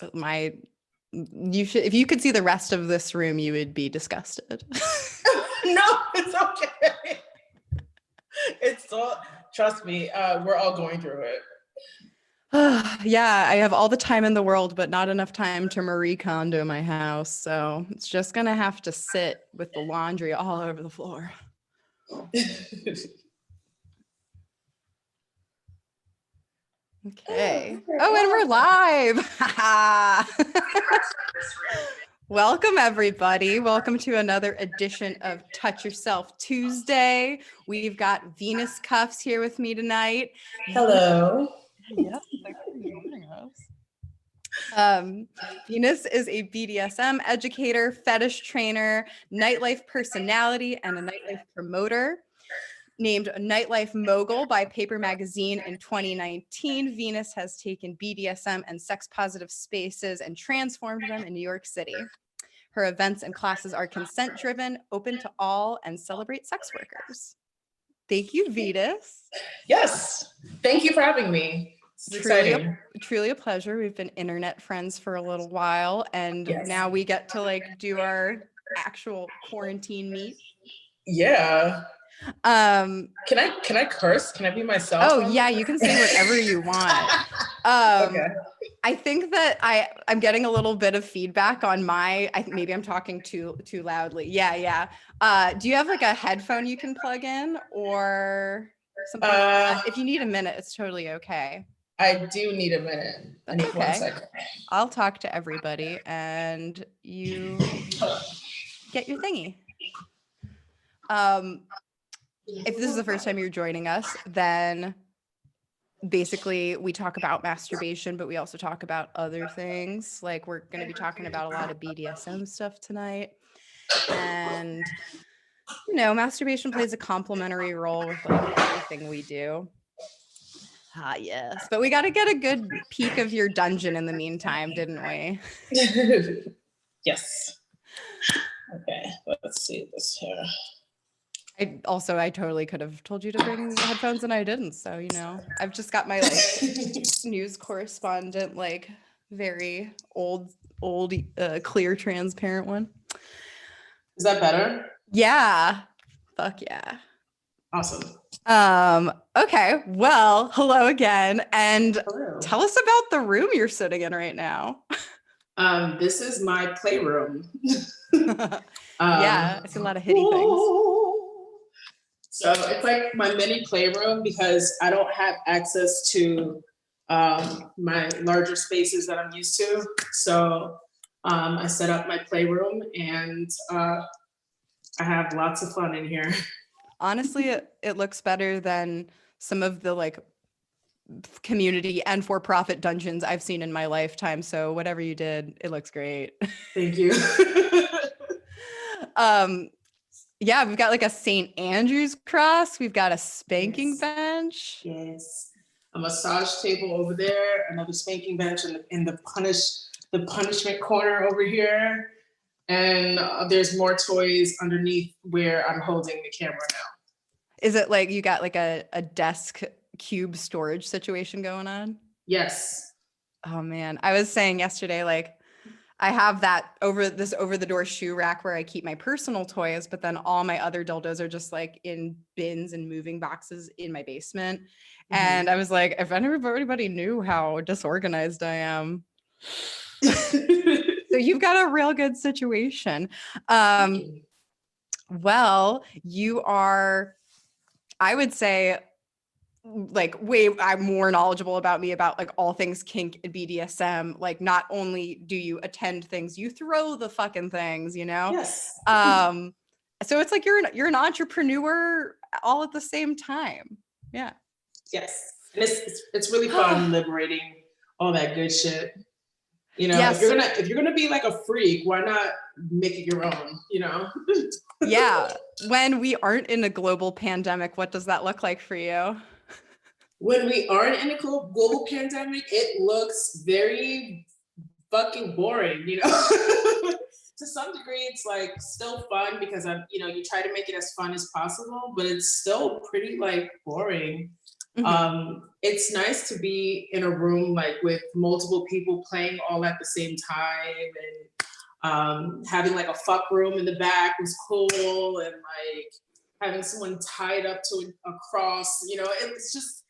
you should, if you could see the rest of this room, you would be disgusted. No, it's okay. It's all, trust me, we're all going through it. Yeah, I have all the time in the world, but not enough time to Marie Kondo my house. So it's just gonna have to sit with the laundry all over the floor. Okay. Oh, and we're live. Welcome, everybody. Welcome to another edition of Touch Yourself Tuesday. We've got Venus Cuffs here with me tonight. Hello. Yes, thanks for joining us. Venus is a BDSM educator, fetish trainer, nightlife personality, and a nightlife promoter. Named a Nightlife Mogul by Paper Magazine in 2019, Venus has taken BDSM and sex-positive spaces and transformed them in New York City. Her events and classes are consent-driven, open to all, and celebrate sex workers. Thank you, Venus. Yes, thank you for having me. It's truly a pleasure. We've been internet friends for a little while, and now we get to do our actual quarantine meet. Yeah. Can I curse? Can I be myself? Oh yeah, you can say whatever you want. Okay. I think that I'm getting a little bit of feedback on maybe I'm talking too loudly. Yeah. Do you have a headphone you can plug in or something like that? If you need a minute, it's totally okay. I do need a minute. That's okay. 1 second. I'll talk to everybody and you get your thingy. If this is the first time you're joining us, then basically we talk about masturbation, but we also talk about other things. We're going to be talking about a lot of BDSM stuff tonight. And, masturbation plays a complementary role with everything we do. Yes. But we got to get a good peek of your dungeon in the meantime, didn't we? Yes. Okay, let's see this here. I totally could have told you to bring headphones and I didn't. So, I've just got my news correspondent, very old, clear, transparent one. Is that better? Yeah. Fuck yeah. Awesome. Okay. Well, hello again. And Tell us about the room you're sitting in right now. This is my playroom. Yeah. I see a lot of hitty things. So it's like my mini playroom because I don't have access to my larger spaces that I'm used to. So I set up my playroom and I have lots of fun in here. Honestly, it looks better than some of the community and for-profit dungeons I've seen in my lifetime. So whatever you did, it looks great. Thank you. Yeah, we've got a St. Andrew's cross. We've got a spanking bench. Yes. A massage table over there, another spanking bench in the punishment corner over here. And there's more toys underneath where I'm holding the camera now. Is it you got a desk cube storage situation going on? Yes. Oh man. I was saying yesterday, I have that over the door shoe rack where I keep my personal toys, but then all my other dildos are just in bins and moving boxes in my basement. Mm-hmm. And I was like, if everybody knew how disorganized I am. So you've got a real good situation. Well, you are, I would say, I'm more knowledgeable about all things kink and BDSM. Not only do you attend things, you throw the fucking things, Yes. So it's you're an entrepreneur all at the same time. Yeah. Yes. And it's really fun liberating all that good shit. Yes. If you're gonna be a freak, why not make it your own, Yeah. When we aren't in a global pandemic, what does that look like for you? When we aren't in a global pandemic, it looks very fucking boring, To some degree, it's still fun because you try to make it as fun as possible, but it's still pretty boring. It's nice to be in a room like with multiple people playing all at the same time, and having like a fuck room in the back was cool, and like having someone tied up to a cross, it's just,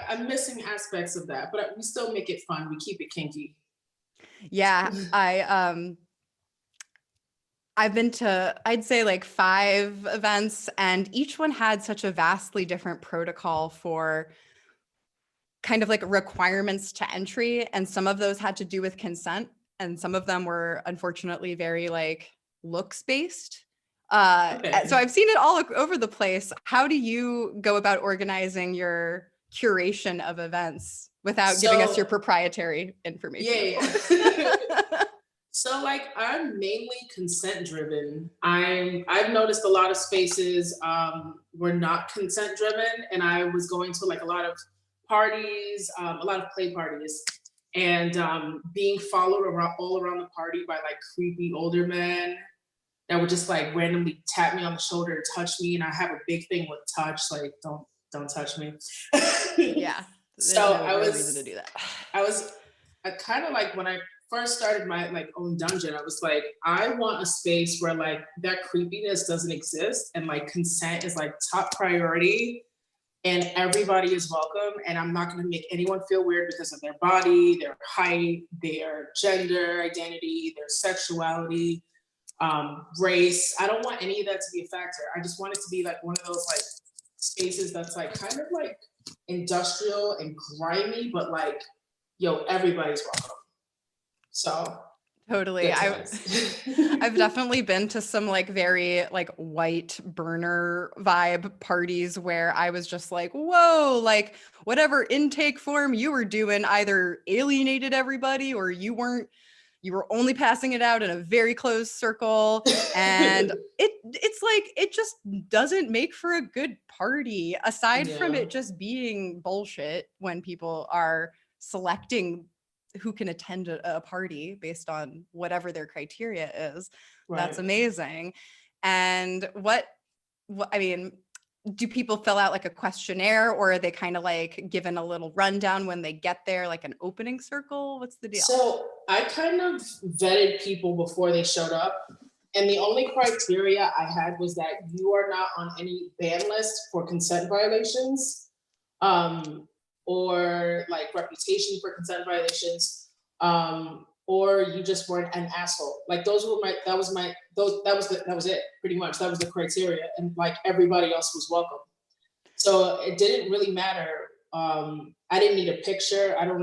I'm missing aspects of that, but we still make it fun. We keep it kinky. Yeah, I've been to, I'd say like 5 events, and each one had such a vastly different protocol for kind of like requirements to entry. And some of those had to do with consent, and some of them were unfortunately very like looks based. Okay. So I've seen it all over the place. How do you go about organizing your curation of events without giving us your proprietary information? Yeah. So like I'm mainly consent driven. I've noticed a lot of spaces were not consent driven, and I was going to like a lot of parties, a lot of play parties, and being followed around all around the party by like creepy older men that would just like randomly tap me on the shoulder and touch me. And I have a big thing with touch, like don't touch me. Yeah. So no reason to do that. I kind of like when I first started my like own dungeon, I was like, I want a space where like that creepiness doesn't exist, and like consent is like top priority, and everybody is welcome, and I'm not going to make anyone feel weird because of their body, their height, their gender identity, their sexuality, race. I don't want any of that to be a factor. I just want it to be like one of those like spaces that's like kind of like industrial and grimy, but like, yo, everybody's welcome. So totally. I've definitely been to some like very like white burner vibe parties where I was just like, whoa, like whatever intake form you were doing either alienated everybody, or you were only passing it out in a very closed circle. And it's like, it just doesn't make for a good party, aside from it just being bullshit when people are selecting who can attend a party based on whatever their criteria is. Right. That's amazing. And what I mean, do people fill out like a questionnaire, or are they kind of like given a little rundown when they get there, like an opening circle? What's the deal? So I kind of vetted people before they showed up. And the only criteria I had was that you are not on any ban list for consent violations, or like reputation for consent violations, or you just weren't an asshole. Like that was it pretty much. That was the criteria, and like everybody else was welcome. So it didn't really matter. I didn't need a picture. I don't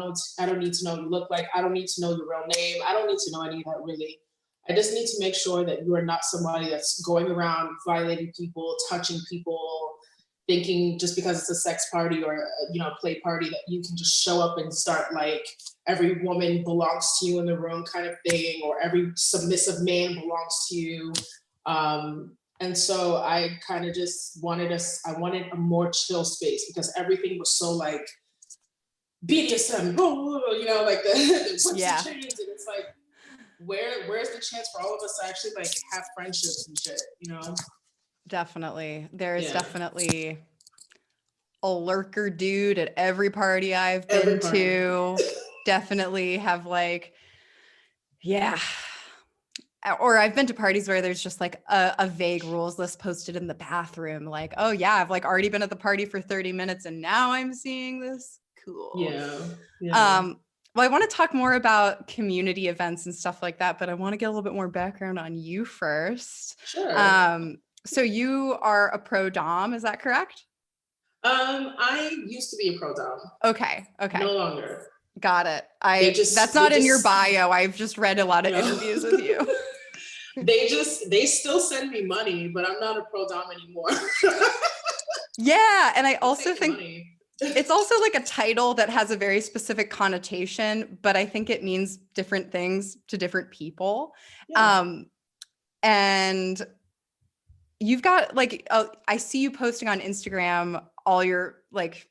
need to know what you look like. I don't need to know your real name. I don't need to know any of that really. I just need to make sure that you are not somebody that's going around violating people, touching people, thinking just because it's a sex party or a play party that you can just show up and start like every woman belongs to you in the room kind of thing, or every submissive man belongs to you. And so I kind of just wanted a more chill space, because everything was so like BDSM, like the whips and chains, and it's like, where's the chance for all of us to actually like have friendships and shit, Definitely. There's definitely a lurker dude at every party I've been to. Definitely have like, or I've been to parties where there's just like a vague rules list posted in the bathroom. Like, oh yeah, I've like already been at the party for 30 minutes and now I'm seeing this. Cool. Yeah. Well, I want to talk more about community events and stuff like that, but I want to get a little bit more background on you first. Sure. So you are a pro dom, is that correct? I used to be a pro dom. Okay. No longer. Got it. That's not in your bio. I've just read a lot of interviews with you. They still send me money, but I'm not a pro dom anymore. Yeah, and I also think it's also like a title that has a very specific connotation, but I think it means different things to different people. Yeah. And you've got like, I see you posting on Instagram all your like,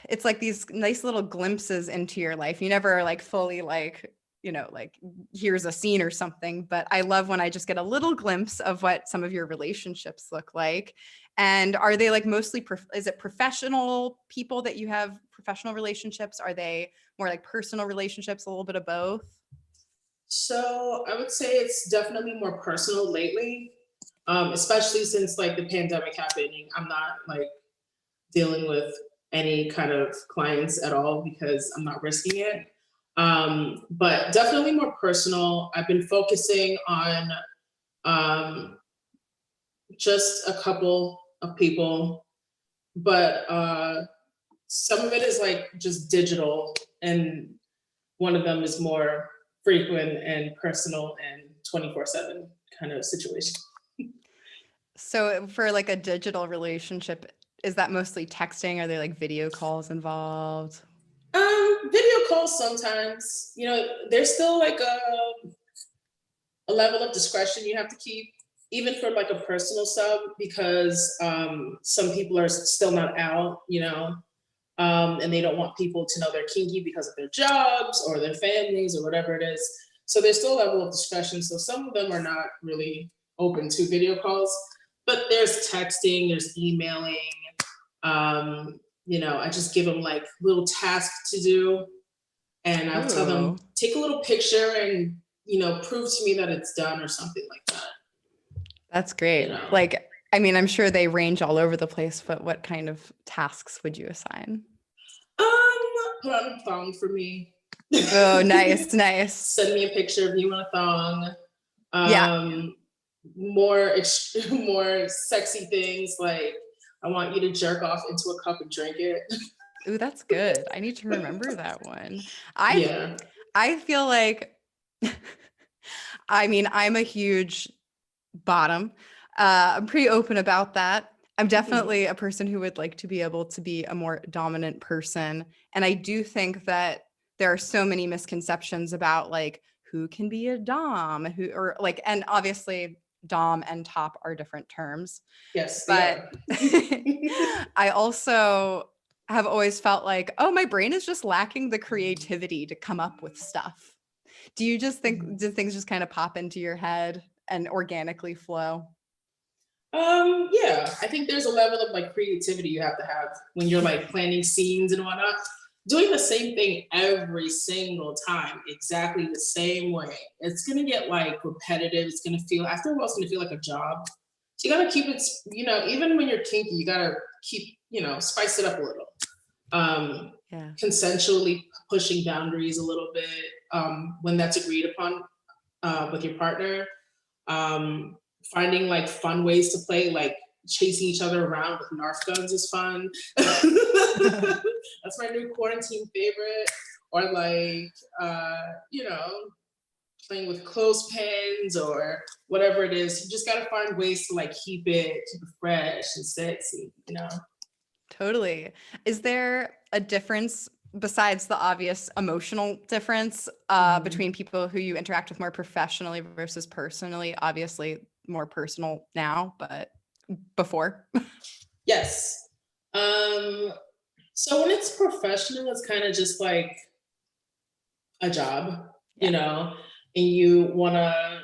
it's like these nice little glimpses into your life. You never are like fully like, like here's a scene or something, but I love when I just get a little glimpse of what some of your relationships look like. And are they like mostly, is it professional people that you have professional relationships? Are they more like personal relationships, a little bit of both? So I would say it's definitely more personal lately, especially since like the pandemic happening. I'm not like dealing with any kind of clients at all because I'm not risking it. But definitely more personal. I've been focusing on um, just a couple of people, but some of it is like just digital, and one of them is more frequent and personal and 24/7 kind of situation. So for like a digital relationship, is that mostly texting? Are there like video calls involved? Video calls sometimes. You know, there's still like a level of discretion you have to keep, even for like a personal sub, because some people are still not out, you know, and they don't want people to know they're kinky because of their jobs or their families or whatever it is. So there's still a level of discretion. So some of them are not really open to video calls, but there's texting, there's emailing. You know, I just give them like little tasks to do, and I'll tell them Ooh, take a little picture and you know prove to me that it's done or something like that. that's You great. know, Like, I mean, I'm sure they range all over the place, but what kind of tasks would you assign? put on a thong for me. Oh, nice, nice. Send me a picture of you in a thong. Yeah. Um, more sexy things like I want you to jerk off into a cup and drink it. Ooh, that's good. I need to remember that one. I Yeah. I feel like I mean, I'm a huge bottom. I'm pretty open about that. I'm Mhm. definitely a person who would like to be able to be a more dominant person. And I do think that there are so many misconceptions about like who can be a dom, who or like, and obviously dom and top are different terms. Yes, they But are. I also have always felt like, oh, my brain is just lacking the creativity to come up with stuff. Do you just think, do things just kind of pop into your head and organically flow? Yeah, I think there's a level of like creativity you have to have when you're like planning scenes and whatnot. Doing the same thing every single time, exactly the same way, it's gonna get like repetitive. It's gonna feel after a while, it's gonna feel like a job. So you gotta keep it, you know, even when you're kinky, you gotta keep, you know, spice it up a little. Um, Yeah. Consensually pushing boundaries a little bit when that's agreed upon with your partner. Um, Finding like fun ways to play, like chasing each other around with Nerf guns is fun. That's my new quarantine favorite. Or like, you know, playing with clothespins or whatever it is. You just gotta find ways to like keep it fresh and sexy, you know? Totally. Is there a difference besides the obvious emotional difference Mhm. between people who you interact with more professionally versus personally? Obviously, more personal now, but before. Yes. Um, so when it's professional, it's kind of just like a job, you Yeah. know, and you want to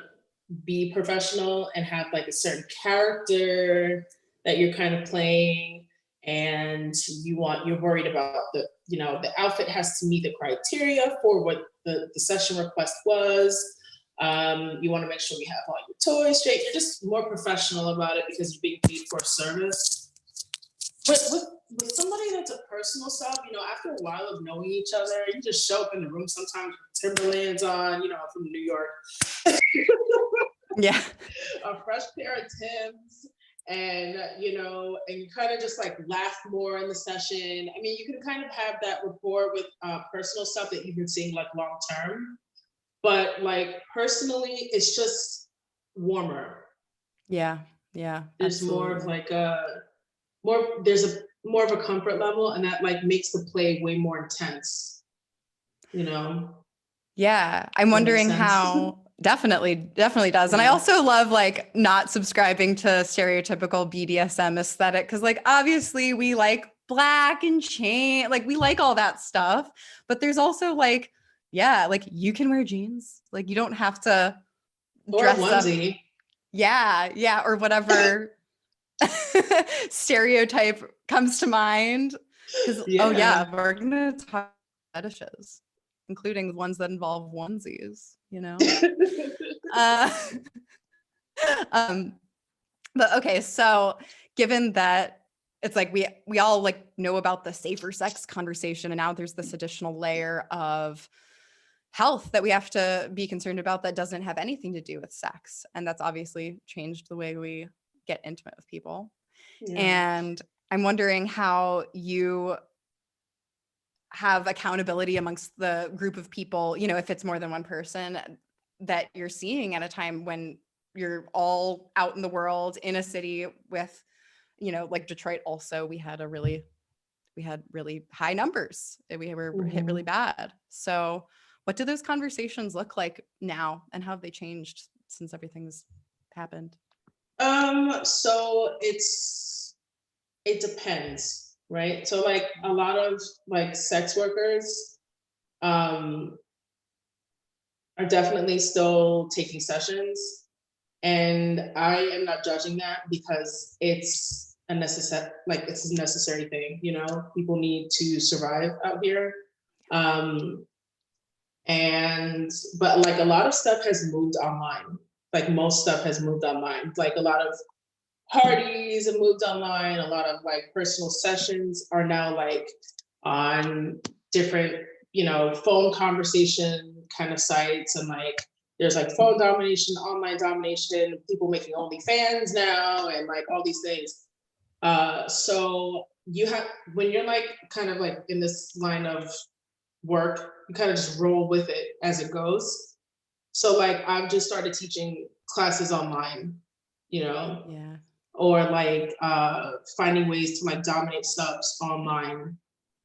be professional and have like a certain character that you're kind of playing, and you're worried about the, you know, the outfit has to meet the criteria for what the session request was. You want to make sure you have all your toys straight. You're just more professional about it because you're being paid for a service. With somebody that's a personal sub, you know, after a while of knowing each other, you just show up in the room sometimes with Timberlands on, you know, I'm from New York, Yeah. a fresh pair of Timbs, and you know, and you kind of just like laugh more in the session. I mean, you can kind of have that rapport with personal stuff that you've been seeing like long term, but like personally, it's just warmer. Yeah. Yeah. There's more of Absolutely. like there's a more of a comfort level, and that like makes the play way more intense, you know. Yeah. I'm Does that make wondering sense? how definitely, definitely does. And I Yeah. also love like not subscribing to stereotypical BDSM aesthetic because like obviously we like black and chain, like we like all that stuff. But there's also like, yeah, like you can wear jeans. Like you don't have to Or a dress up. onesie. Yeah, yeah, or whatever stereotype comes to mind? Because oh Yeah. yeah, we're gonna talk fetishes, including the ones that involve onesies, uh, um, but okay, so given that it's like we all like know about the safer sex conversation, and now there's this additional layer of health that we have to be concerned about that doesn't have anything to do with sex, and that's obviously changed the way we get intimate with people. Yeah. And I'm wondering how you have accountability amongst the group of people, if it's more than one person that you're seeing at a time when you're all out in the world in a city with, like Detroit also, we had really high numbers. We were hit really bad. So what do those conversations look like now, and how have they changed since everything's happened? So it depends, right? So like a lot of like sex workers are definitely still taking sessions, and I am not judging that because it's a necessary thing, people need to survive out here. But like a lot of stuff has moved online. Like most stuff has moved online. Like a lot of parties have moved online. A lot of like personal sessions are now like on different, phone conversation kind of sites, and like there's like phone domination, online domination, people making OnlyFans now, and like all these things. So when you're like kind of like in this line of work, you kind of just roll with it as it goes. So like I've just started teaching classes online, Yeah. or like finding ways to like dominate subs online,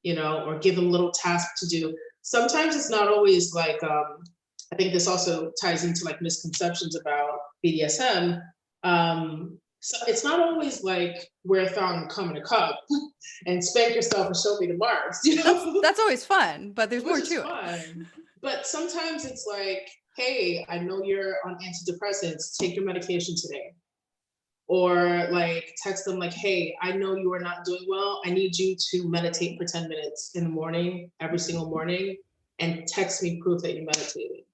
or give them little tasks to do. Sometimes it's not always like I think this also ties into like misconceptions about BDSM. So it's not always like wear a thong and come in a cup and spank yourself and show me the marks, That's always fun, but there's more which is to it. fun. But sometimes it's like, hey, I know you're on antidepressants, take your medication today. Or like text them like, hey, I know you are not doing well. I need you to meditate for 10 minutes in the morning, every single morning, and text me proof that you meditated.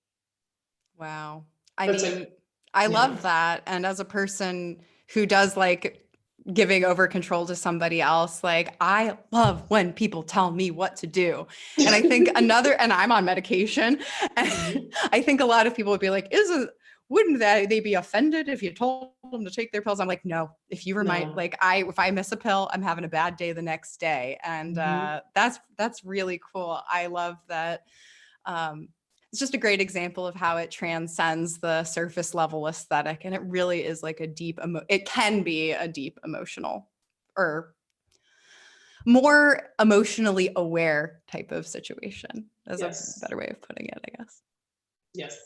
Wow. I That's mean, like, I yeah. love that. And as a person who does like giving over control to somebody else, like I love when people tell me what to do. And I think and I'm on medication. And I think a lot of people would be like, wouldn't they be offended if you told them to take their pills? I'm like, no, if you remind, No. if I miss a pill, I'm having a bad day the next day. And that's really cool. I love that. It's just a great example of how it transcends the surface level aesthetic, and it really is like it can be a deep emotional or more emotionally aware type of situation, as a Yes. better way of putting it, I guess. Yes.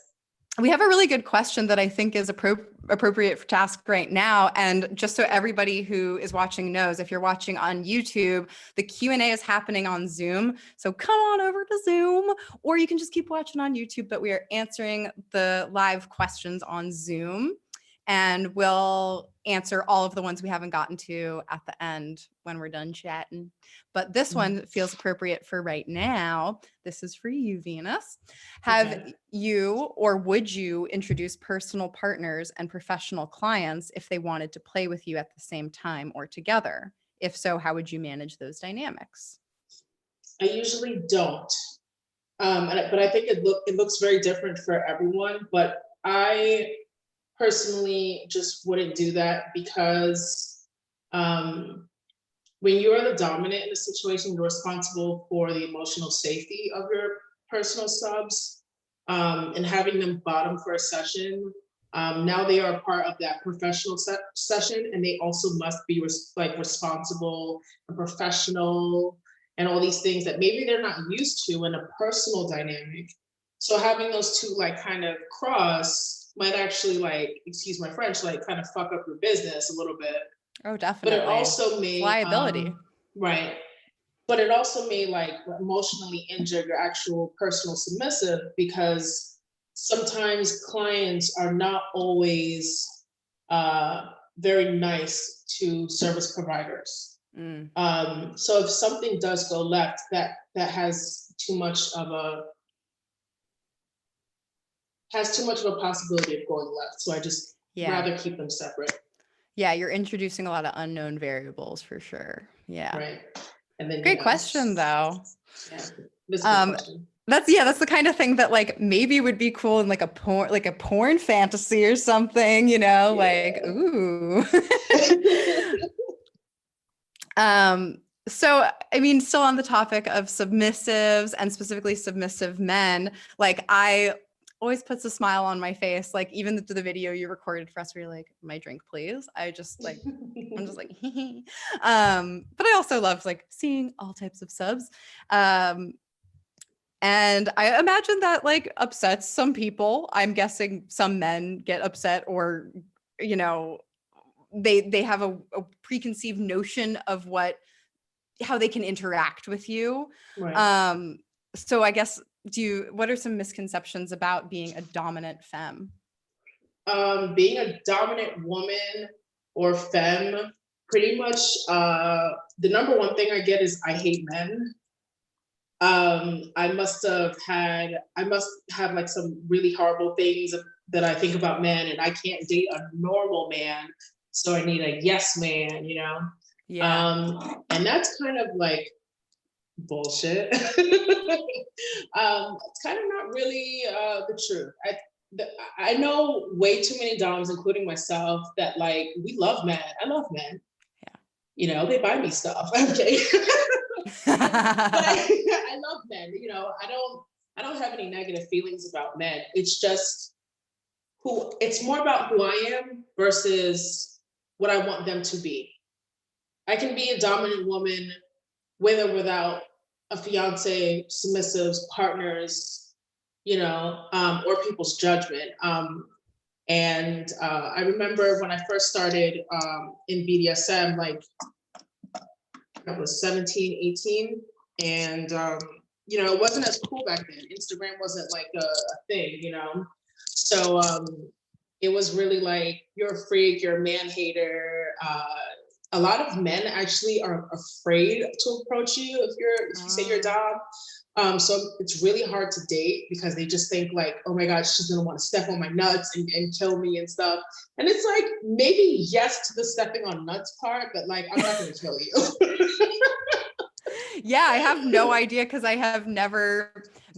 We have a really good question that I think is appropriate to ask right now. And just so everybody who is watching knows, if you're watching on YouTube, the Q&A is happening on Zoom. So come on over to Zoom, or you can just keep watching on YouTube, but we are answering the live questions on Zoom. And we'll answer all of the ones we haven't gotten to at the end when we're done chatting. But this one feels appropriate for right now. This is for you, Venus. Have you, or would you introduce personal partners and professional clients if they wanted to play with you at the same time or together? If so, how would you manage those dynamics? I usually don't. But I think it looks very different for everyone. But I personally just wouldn't do that because when you're the dominant in a situation, you're responsible for the emotional safety of your personal subs, and having them bottom for a session. Now they are part of that professional session, and they also must be responsible and professional and all these things that maybe they're not used to in a personal dynamic. So having those two like kind of cross might actually like, excuse my French, like kind of fuck up your business a little bit. Oh, definitely. But it also may liability. Right. But it also may like emotionally injure your actual personal submissive, because sometimes clients are not always very nice to service providers. So if something does go left, that has too much of a possibility of going left. So I just rather keep them separate. Yeah, you're introducing a lot of unknown variables for sure. Yeah. Right. And then great question though. Yeah. This is a good question. That's the kind of thing that like maybe would be cool in like a porn fantasy or something, you know, like ooh. So I mean, still on the topic of submissives and specifically submissive men, like I always puts a smile on my face, like even the video you recorded for us where you're like, my drink please. I'm just like but I also love like seeing all types of subs. And I imagine that like upsets some people. I'm guessing some men get upset, or you know, they have a preconceived notion of how they can interact with you. Right. So I guess what are some misconceptions about being a dominant femme? Being a dominant woman or femme, pretty much the number one thing I get is I hate men. I must have like some really horrible things that I think about men, and I can't date a normal man, so I need a yes man, you know? Yeah. And that's kind of like bullshit. It's kind of not really the truth. I know way too many doms, including myself, that like we love men. I love men. Yeah. You know, they buy me stuff. Okay. But I love men. You know, I don't have any negative feelings about men. It's just it's more about who I am versus what I want them to be. I can be a dominant woman with or without a fiance, submissives, partners, you know, or people's judgment. And I remember when I first started in BDSM, like I was 17, 18. And, you know, it wasn't as cool back then. Instagram wasn't like a thing, you know? So it was really like, you're a freak, you're a man hater. A lot of men actually are afraid to approach you if you say you're dom. So it's really hard to date because they just think like, oh my God, she's gonna want to step on my nuts and kill me and stuff. And it's like, maybe yes to the stepping on nuts part, but like, I'm not gonna kill you. Yeah, I have no idea because I have never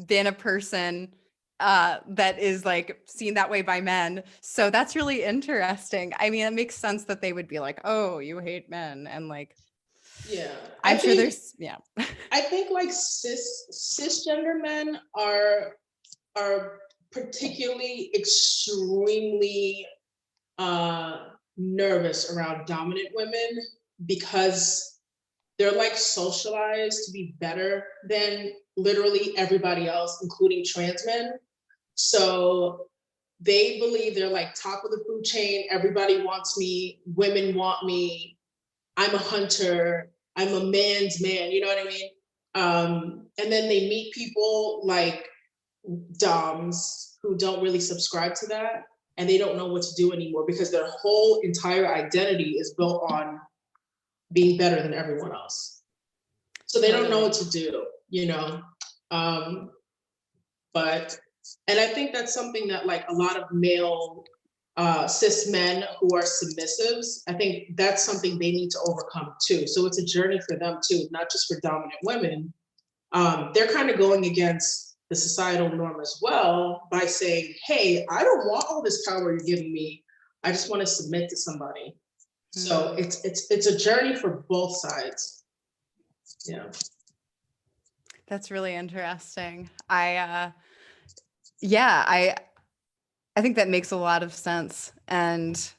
been a person that is like seen that way by men. So that's really interesting. I mean, it makes sense that they would be like, oh, you hate men. And like, yeah, I'm sure there's, yeah. I think like cisgender men are particularly extremely nervous around dominant women because they're like socialized to be better than literally everybody else, including trans men. So they believe they're like top of the food chain. Everybody wants me. Women want me. I'm a hunter. I'm a man's man. You know what I mean? And then they meet people like doms who don't really subscribe to that, and they don't know what to do anymore because their whole entire identity is built on being better than everyone else. So they don't know what to do, you know? And I think that's something that like a lot of male cis men who are submissives, I think that's something they need to overcome too. So it's a journey for them too, not just for dominant women. They're kind of going against the societal norm as well by saying, hey, I don't want all this power you're giving me. I just want to submit to somebody. So it's a journey for both sides. Yeah. That's really interesting. I think that makes a lot of sense, and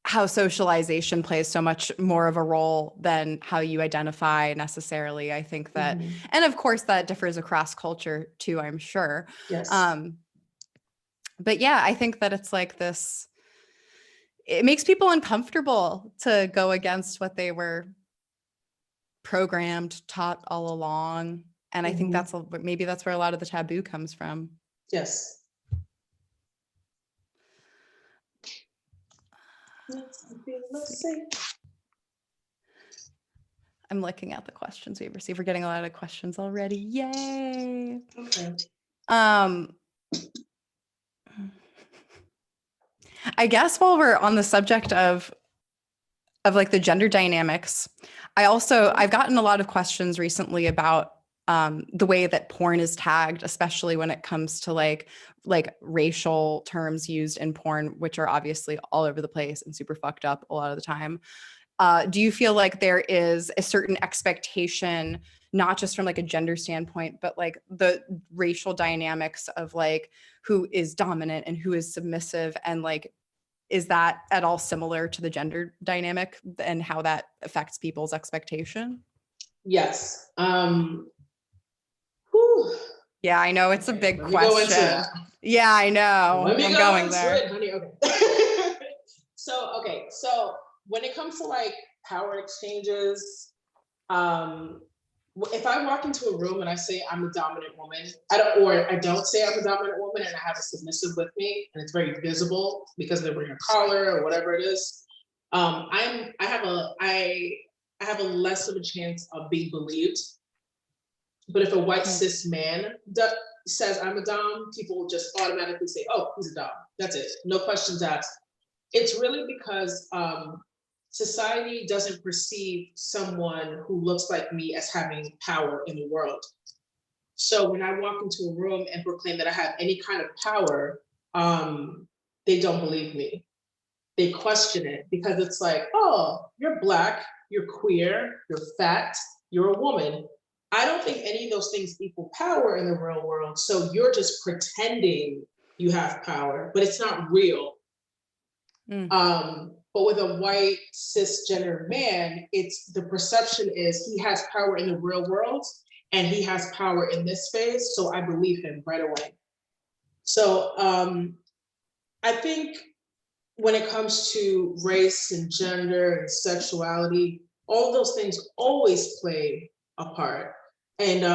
how socialization plays so much more of a role than how you identify necessarily. I think that, and of course that differs across culture too, I'm sure. Yes. But yeah, I think that it's like this, it makes people uncomfortable to go against what they were programmed, taught all along. And I think maybe that's where a lot of the taboo comes from. Yes. I'm looking at the questions we've received. We're getting a lot of questions already. Yay. Okay. I guess while we're on the subject of like the gender dynamics, I've gotten a lot of questions recently about the way that porn is tagged, especially when it comes to like racial terms used in porn, which are obviously all over the place and super fucked up a lot of the time. Do you feel like there is a certain expectation, not just from like a gender standpoint, but like the racial dynamics of like who is dominant and who is submissive, and like, is that at all similar to the gender dynamic and how that affects people's expectation? Yes. Yeah, I know it's a big let me go into question. that. Yeah, I know. Let me I'm go going into there. it, honey. Okay. So when it comes to like power exchanges, if I walk into a room and I say I'm a dominant woman, I don't say I'm a dominant woman and I have a submissive with me, and it's very visible because they're wearing a collar or whatever it is. I have a less of a chance of being believed. But if a white cis man says I'm a dom, people will just automatically say, "Oh, he's a dom." That's it. No questions asked. It's really because society doesn't perceive someone who looks like me as having power in the world. So when I walk into a room and proclaim that I have any kind of power, they don't believe me. They question it because it's like, oh, you're Black, you're queer, you're fat, you're a woman. I don't think any of those things equal power in the real world. So you're just pretending you have power, but it's not real. But with a white cisgender man, the perception is he has power in the real world and he has power in this space. So I believe him right away. So I think when it comes to race and gender and sexuality, all those things always play a part. And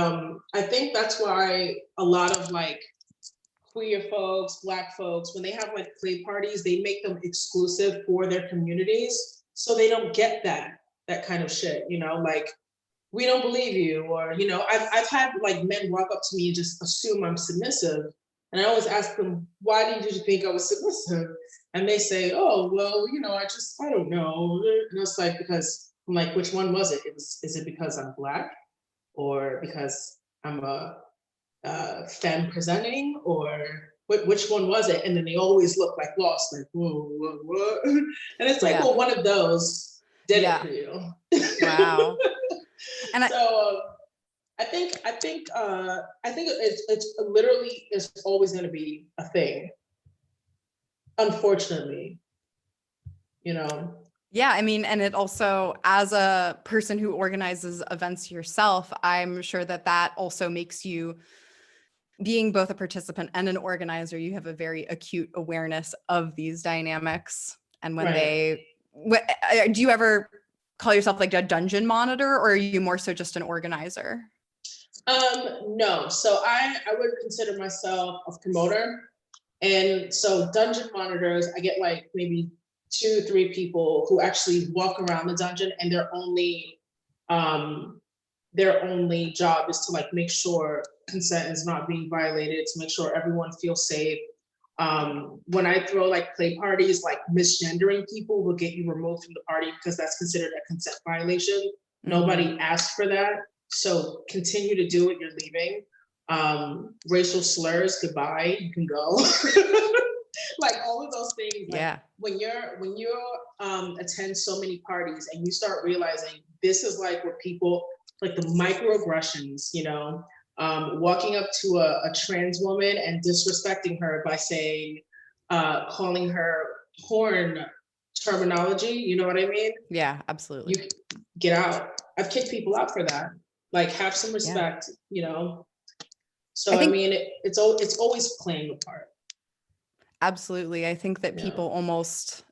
I think that's why a lot of like queer folks, Black folks, when they have like play parties, they make them exclusive for their communities. So they don't get that kind of shit, like, we don't believe you, or, I've had like men walk up to me and just assume I'm submissive. And I always ask them, why did you think I was submissive? And they say, oh, well, I don't know. And it's like, because I'm like, which one was it? Is it because I'm Black, or because I'm a femme presenting, or which one was it? And then they always look like lost, like, whoa. And it's like, well, one of those did it for you. Wow. And so I think it's literally is always going to be a thing, unfortunately. Yeah, I mean, and it also, as a person who organizes events yourself, I'm sure that also makes you, being both a participant and an organizer, you have a very acute awareness of these dynamics. And when do you ever call yourself like a dungeon monitor, or are you more so just an organizer? No, so I would consider myself a promoter. And so dungeon monitors, I get like maybe 2-3 people who actually walk around the dungeon, and their only job is to like make sure consent is not being violated, to make sure everyone feels safe. When I throw like play parties, like misgendering people will get you removed from the party because that's considered a consent violation. Nobody asked for that. So continue to do it, you're leaving. Racial slurs, goodbye, you can go. Like all of those things. Like, when you attend so many parties and you start realizing this is like what people, like the microaggressions, walking up to a trans woman and disrespecting her by saying, calling her porn terminology, you know what I mean? Yeah, absolutely. You get out. I've kicked people out for that. Like, have some respect, So I mean, it's always playing a part. Absolutely. I think that people almost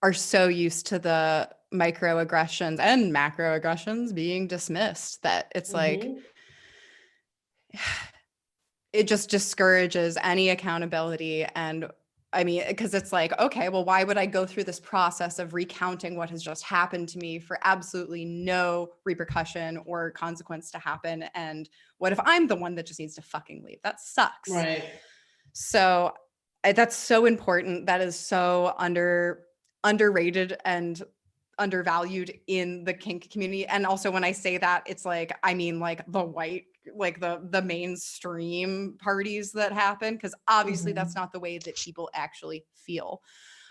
are so used to the microaggressions and macroaggressions being dismissed that it's like, it just discourages any accountability. And I mean, because it's like, okay, well, why would I go through this process of recounting what has just happened to me for absolutely no repercussion or consequence to happen? And what if I'm the one that just needs to fucking leave? That sucks. Right. So that's so important. That is so underrated and undervalued in the kink community. And also when I say that, it's like, I mean like the white, like the mainstream parties that happen, because obviously that's not the way that people actually feel.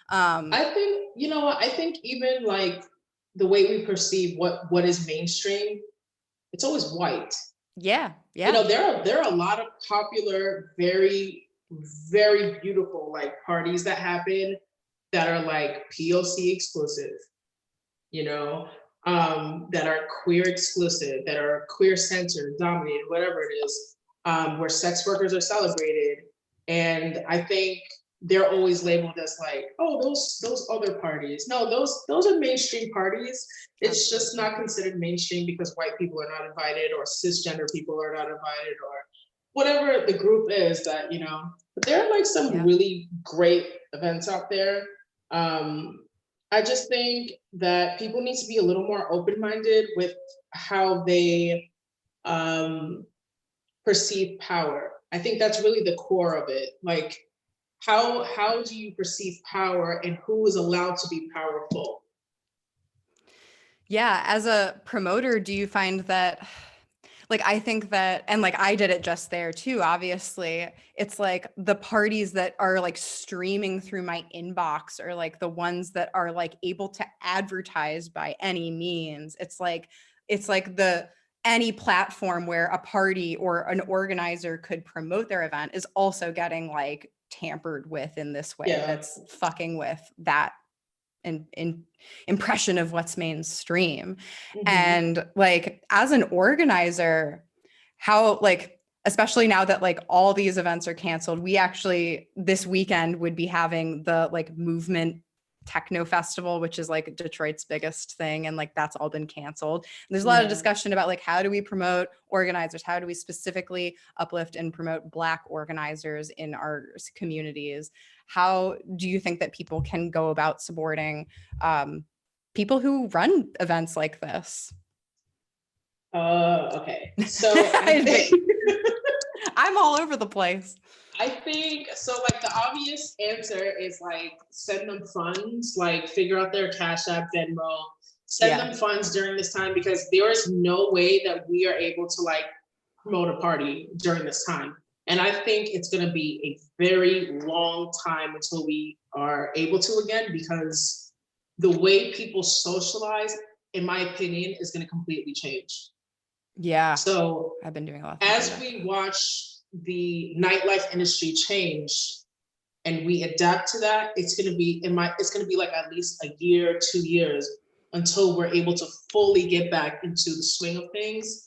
I think, you know what, I think even like the way we perceive what is mainstream, it's always white. Yeah. You know, there are a lot of popular, very, very beautiful like parties that happen that are like POC exclusive, you know, that are queer exclusive, that are queer centered, dominated, whatever it is, where sex workers are celebrated. And I think they're always labeled as like, oh, those other parties. No, those are mainstream parties. It's just not considered mainstream because white people are not invited, or cisgender people are not invited, or whatever the group is that, you know. But there are like some really great events out there. I just think that people need to be a little more open-minded with how they perceive power. I think that's really the core of it. Like, how do you perceive power, and who is allowed to be powerful? Yeah. As a promoter, do you find that, like, I think that, and like I did it just there too, obviously, it's like the parties that are like streaming through my inbox are like the ones that are like able to advertise by any means. It's like the any platform where a party or an organizer could promote their event is also getting like tampered with in this way. Yeah. That's fucking with that in impression of what's mainstream. And like as an organizer, how, like, especially now that like all these events are canceled, we actually this weekend would be having the like movement techno festival, which is like Detroit's biggest thing, and like that's all been canceled. And there's a lot of discussion about like, how do we promote organizers, how do we specifically uplift and promote Black organizers in our communities? How do you think that people can go about supporting people who run events like this? Okay. So I think I'm all over the place. I think so. Like the obvious answer is like send them funds, like figure out their Cash App, Venmo, send them funds during this time, because there is no way that we are able to like promote a party during this time. And I think it's going to be a very long time until we are able to again, because the way people socialize, in my opinion, is going to completely change. Yeah. So I've been doing a lot. As we watch the nightlife industry change and we adapt to that, it's going to be like at least a year, 2 years until we're able to fully get back into the swing of things.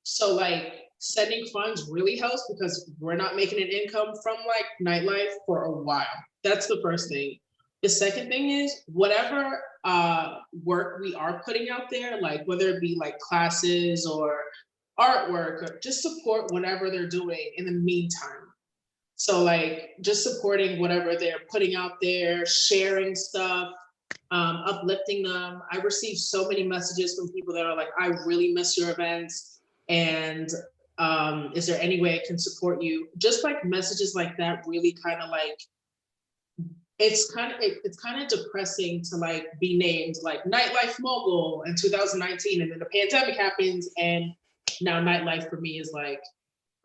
So like sending funds really helps, because we're not making an income from like nightlife for a while. That's the first thing. The second thing is whatever work we are putting out there, like whether it be like classes or artwork, or just support whatever they're doing in the meantime. So like just supporting whatever they're putting out there, sharing stuff, uplifting them. I receive so many messages from people that are like, I really miss your events, and is there any way I can support you? Just like messages like that really kind of like, it's kind of depressing to like be named like nightlife mogul in 2019, and then the pandemic happens, and now nightlife for me is like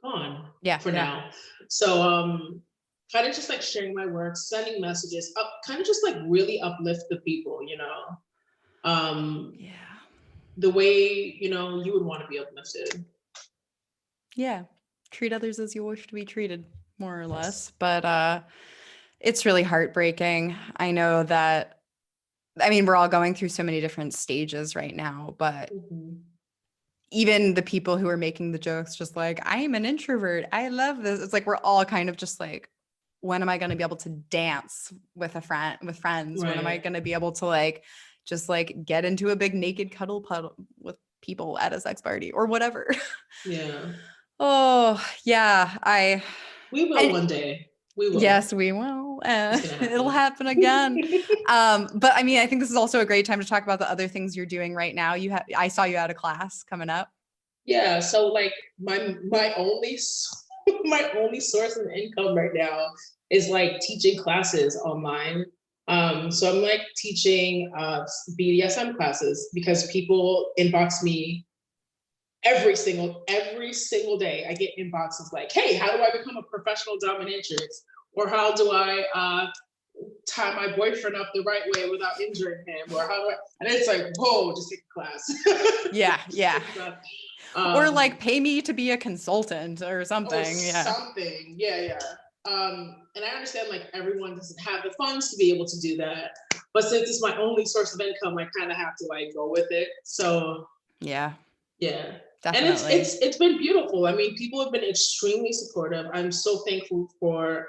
gone for now. So kind of just like sharing my work, sending messages up, kind of just like really uplift the people, you know. The way, you know, you would want to be uplifted. Yeah. Treat others as you wish to be treated, more or less. But it's really heartbreaking. I know that, I mean, we're all going through so many different stages right now, but even the people who are making the jokes, just like, I am an introvert, I love this. It's like, we're all kind of just like, when am I going to be able to dance with friends? When am I going to be able to like, just like get into a big naked cuddle puddle with people at a sex party or whatever? Yeah. Oh yeah. We will one day. We will. Yes, we will. It'll happen again. happen. But I mean, I think this is also a great time to talk about the other things you're doing right now. I saw you at a class coming up. Yeah, so like my only my only source of income right now is like teaching classes online. So I'm like teaching BDSM classes because people inbox me every single day. I get inboxes like, hey, how do I become a professional dominatrix? Or how do I tie my boyfriend up the right way without injuring him? Or how do I, and it's like, whoa, just take a class. Yeah, yeah. Or like pay me to be a consultant or something. Or something. Yeah. And I understand like everyone doesn't have the funds to be able to do that. But since it's my only source of income, I kind of have to like go with it. So yeah. Definitely. And it's been beautiful. I mean, people have been extremely supportive. I'm so thankful for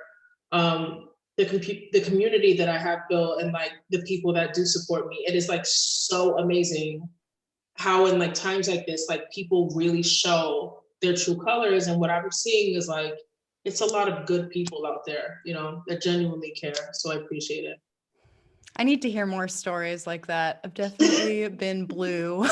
the community that I have built and like the people that do support me. It is like so amazing how in like times like this, like people really show their true colors. And what I'm seeing is like, it's a lot of good people out there, you know, that genuinely care. So I appreciate it. I need to hear more stories like that. I've definitely been blue.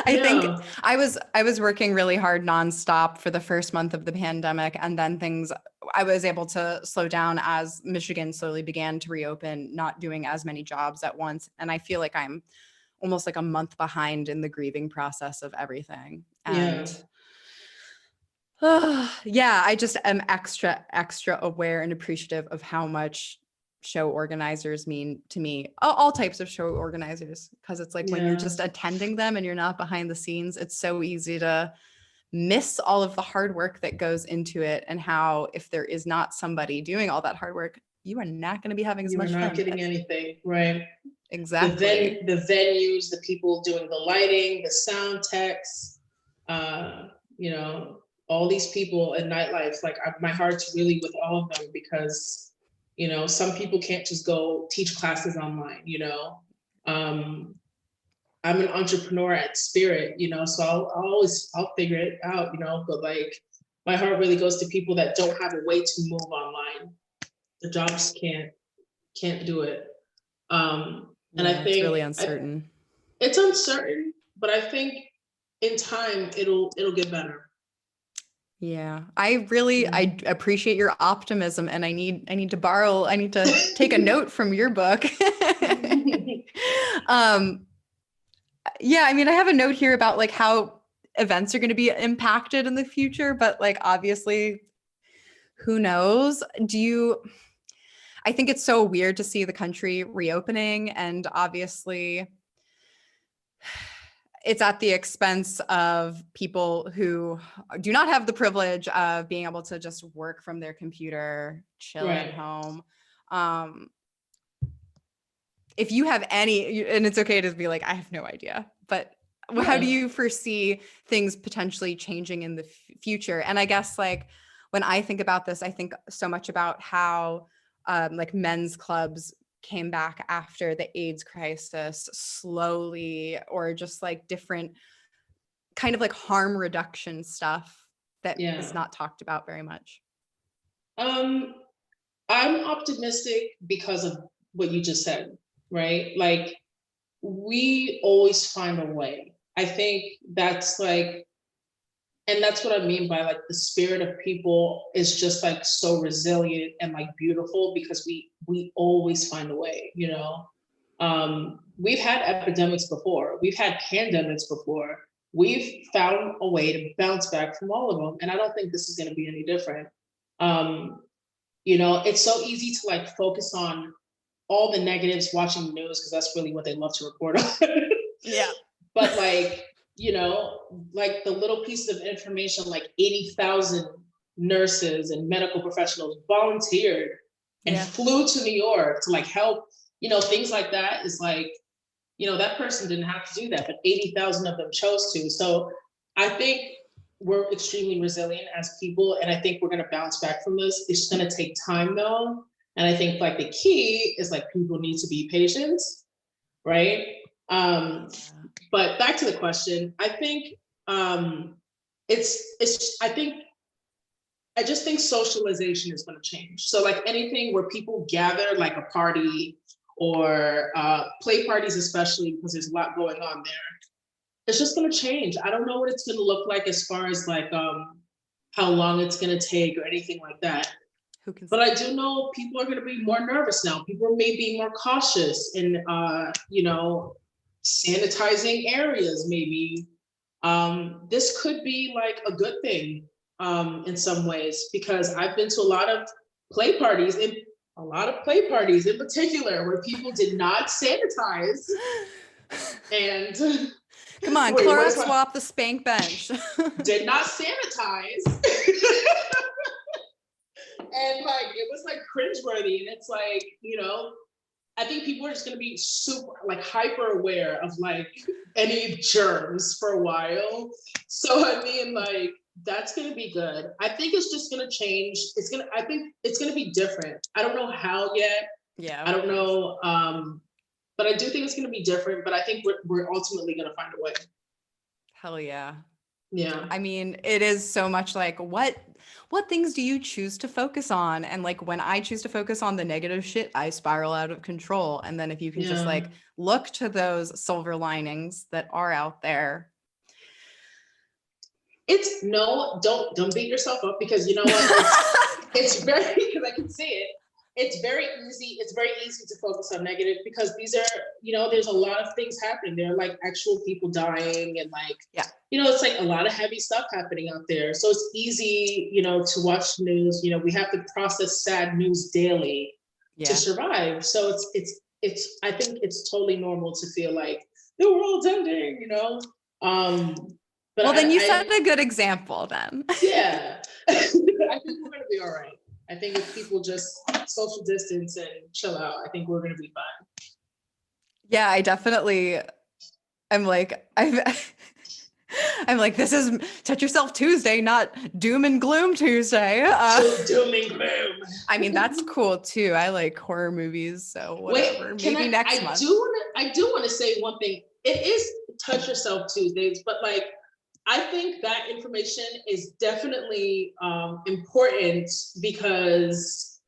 I think I was working really hard nonstop for the first month of the pandemic, and then I was able to slow down as Michigan slowly began to reopen, not doing as many jobs at once. And I feel like I'm almost like a month behind in the grieving process of everything. And yeah, I just am extra aware and appreciative of how much show organizers mean to me, all types of show organizers, because it's like when you're just attending them and you're not behind the scenes, it's so easy to miss all of the hard work that goes into it, and how if there is not somebody doing all that hard work, you are not going to be having as much fun. You're not getting anything, right? Exactly. The venues, the people doing the lighting, the sound techs, you know, all these people in nightlife, like my heart's really with all of them because, you know, some people can't just go teach classes online, you know. I'm an entrepreneur at spirit, you know, so I'll figure it out, you know, but like my heart really goes to people that don't have a way to move online. The jobs can't do it. And I think it's really uncertain. It's uncertain, but I think in time it'll get better. Yeah, I appreciate your optimism, and I need to take a note from your book. Yeah, I mean, I have a note here about like how events are going to be impacted in the future, but like obviously, who knows? I think it's so weird to see the country reopening, and obviously it's at the expense of people who do not have the privilege of being able to just work from their computer, chill at home. If you have any, and it's okay to be like, I have no idea, but how do you foresee things potentially changing in the future? And I guess like when I think about this, I think so much about how like men's clubs came back after the AIDS crisis slowly, or just like different kind of like harm reduction stuff that is not talked about very much. I'm optimistic because of what you just said, right? Like we always find a way. I think that's like, and that's what I mean by like the spirit of people is just like so resilient and like beautiful because we always find a way, you know. We've had epidemics before, we've had pandemics before, we've found a way to bounce back from all of them, and I don't think this is going to be any different. You know, it's so easy to like focus on all the negatives watching the news because that's really what they love to report on. Yeah. But like, you know, like the little pieces of information, like 80,000 nurses and medical professionals volunteered and flew to New York to like help, you know, things like that is like, you know, that person didn't have to do that, but 80,000 of them chose to. So I think we're extremely resilient as people, and I think we're going to bounce back from this. It's going to take time though. And I think like the key is like people need to be patient, right? But back to the question, I think I think I just think socialization is going to change. So like anything where people gather, like a party or play parties, especially because there's a lot going on there, it's just going to change. I don't know what it's going to look like as far as like how long it's going to take or anything like that. Who can But I do know people are going to be more nervous now. People may be more cautious in, you know, sanitizing areas, maybe. This could be like a good thing in some ways, because I've been to a lot of play parties, and a lot of play parties in particular, where people did not sanitize. And come on, wait, Clorox swap the spank bench. did not sanitize. And like it was like cringeworthy, and it's like, you know, I think people are just going to be super like hyper aware of like any germs for a while. So I mean, like that's going to be good. I think it's just going to change. I think it's going to be different. I don't know how yet. Yeah. I don't know. But I do think it's going to be different, but I think we're ultimately going to find a way. Hell yeah. Yeah. I mean, it is so much like what things do you choose to focus on? And like when I choose to focus on the negative shit, I spiral out of control. And then if you can just like look to those silver linings that are out there. It's don't beat yourself up, because you know what? It's very, because I can see it. It's very easy to focus on negative, because these are, you know, there's a lot of things happening. There are like actual people dying, and like, you know, it's like a lot of heavy stuff happening out there. So it's easy, you know, to watch the news. You know, we have to process sad news daily to survive. So it's I think it's totally normal to feel like the world's ending, you know. But well, then you set a good example then. Yeah. I think we're gonna be all right. I think if people just social distance and chill out, I think we're gonna be fine. Yeah, I definitely I'm like I'm like, this is Touch Yourself Tuesday, not Doom and Gloom Tuesday. Doom and gloom. I mean, that's cool too. I like horror movies, so whatever. Wait, maybe next month. I do want to say one thing. It is Touch Yourself Tuesdays, but like I think that information is definitely important, because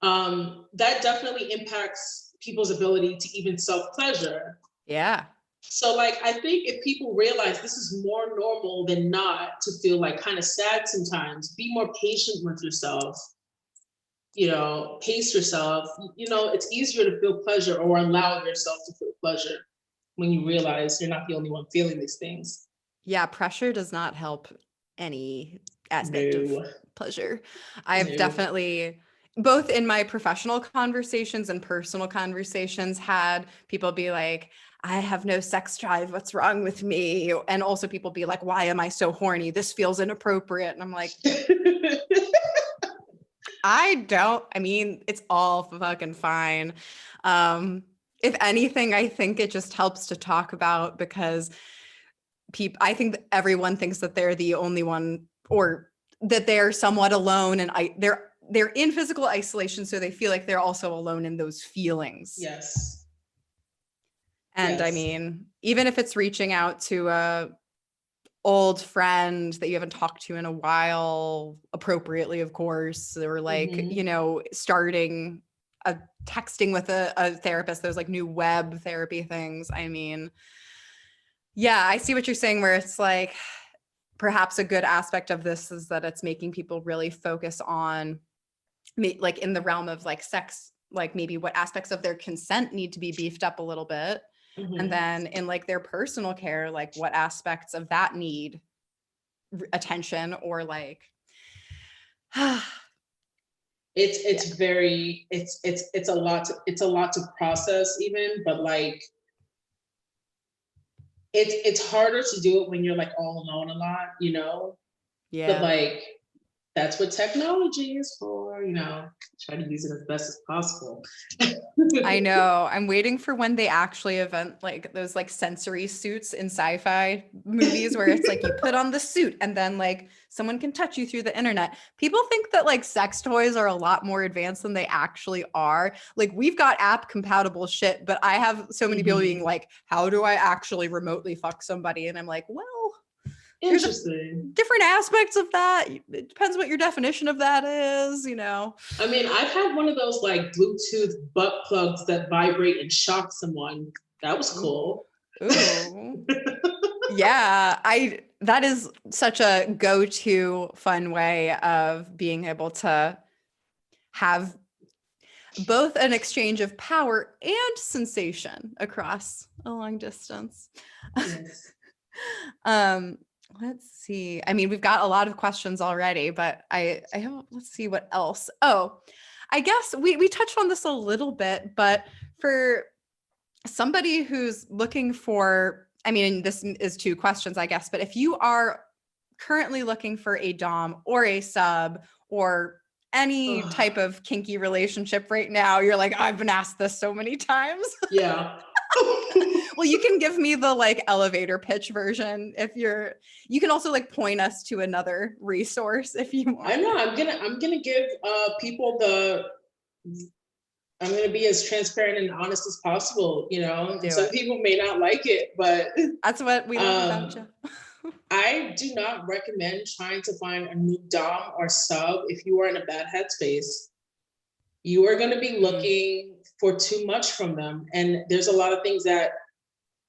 that definitely impacts people's ability to even self-pleasure. Yeah. So like, I think if people realize this is more normal than not to feel like kind of sad sometimes, be more patient with yourself, you know, pace yourself, you know, it's easier to feel pleasure or allow yourself to feel pleasure when you realize you're not the only one feeling these things. Yeah, pressure does not help any aspect of pleasure. I've definitely, both in my professional conversations and personal conversations, had people be like, I have no sex drive. What's wrong with me? And also people be like, why am I so horny? This feels inappropriate. And I'm like, I mean, it's all fucking fine. If anything, I think it just helps to talk about, because I think that everyone thinks that they're the only one, or that they're somewhat alone, and they're in physical isolation, so they feel like they're also alone in those feelings. Yes. And I mean, even if it's reaching out to a old friend that you haven't talked to in a while, appropriately, of course, or like, you know, starting a texting with a therapist, those like new web therapy things. I mean, yeah, I see what you're saying, where it's like, perhaps a good aspect of this is that it's making people really focus on, like in the realm of like sex, like maybe what aspects of their consent need to be beefed up a little bit. And then in like their personal care, like what aspects of that need attention, or like, it's a lot to process even, but like, it's harder to do it when you're like all alone a lot, you know? Yeah. But like, that's what technology is for, you know, try to use it as best as possible. I know. I'm waiting for when they actually invent like those like sensory suits in sci-fi movies, where it's like you put on the suit and then like someone can touch you through the internet. People think that like sex toys are a lot more advanced than they actually are. Like we've got app compatible shit, but I have so many people being like, how do I actually remotely fuck somebody? And I'm like, well, Interesting. Different aspects of that. It depends what your definition of that is, I mean, I've had one of those like Bluetooth butt plugs that vibrate and shock someone. That was cool. Ooh. Yeah, that is such a go-to fun way of being able to have both an exchange of power and sensation across a long distance. Yes. Let's see. I mean, we've got a lot of questions already, but I have, let's see what else. Oh, I guess we touched on this a little bit, but for somebody who's looking for, I mean, this is two questions, I guess, but if you are currently looking for a dom or a sub or any type of kinky relationship right now, you're like, I've been asked this so many times. Yeah. Well, you can give me the like elevator pitch version you can also like point us to another resource if you want. I know, I'm gonna give people I'm gonna be as transparent and honest as possible, some people may not like it, but that's what we love about you. I do not recommend trying to find a new dom or sub if you are in a bad headspace. You are going to be looking for too much from them, and there's a lot of things that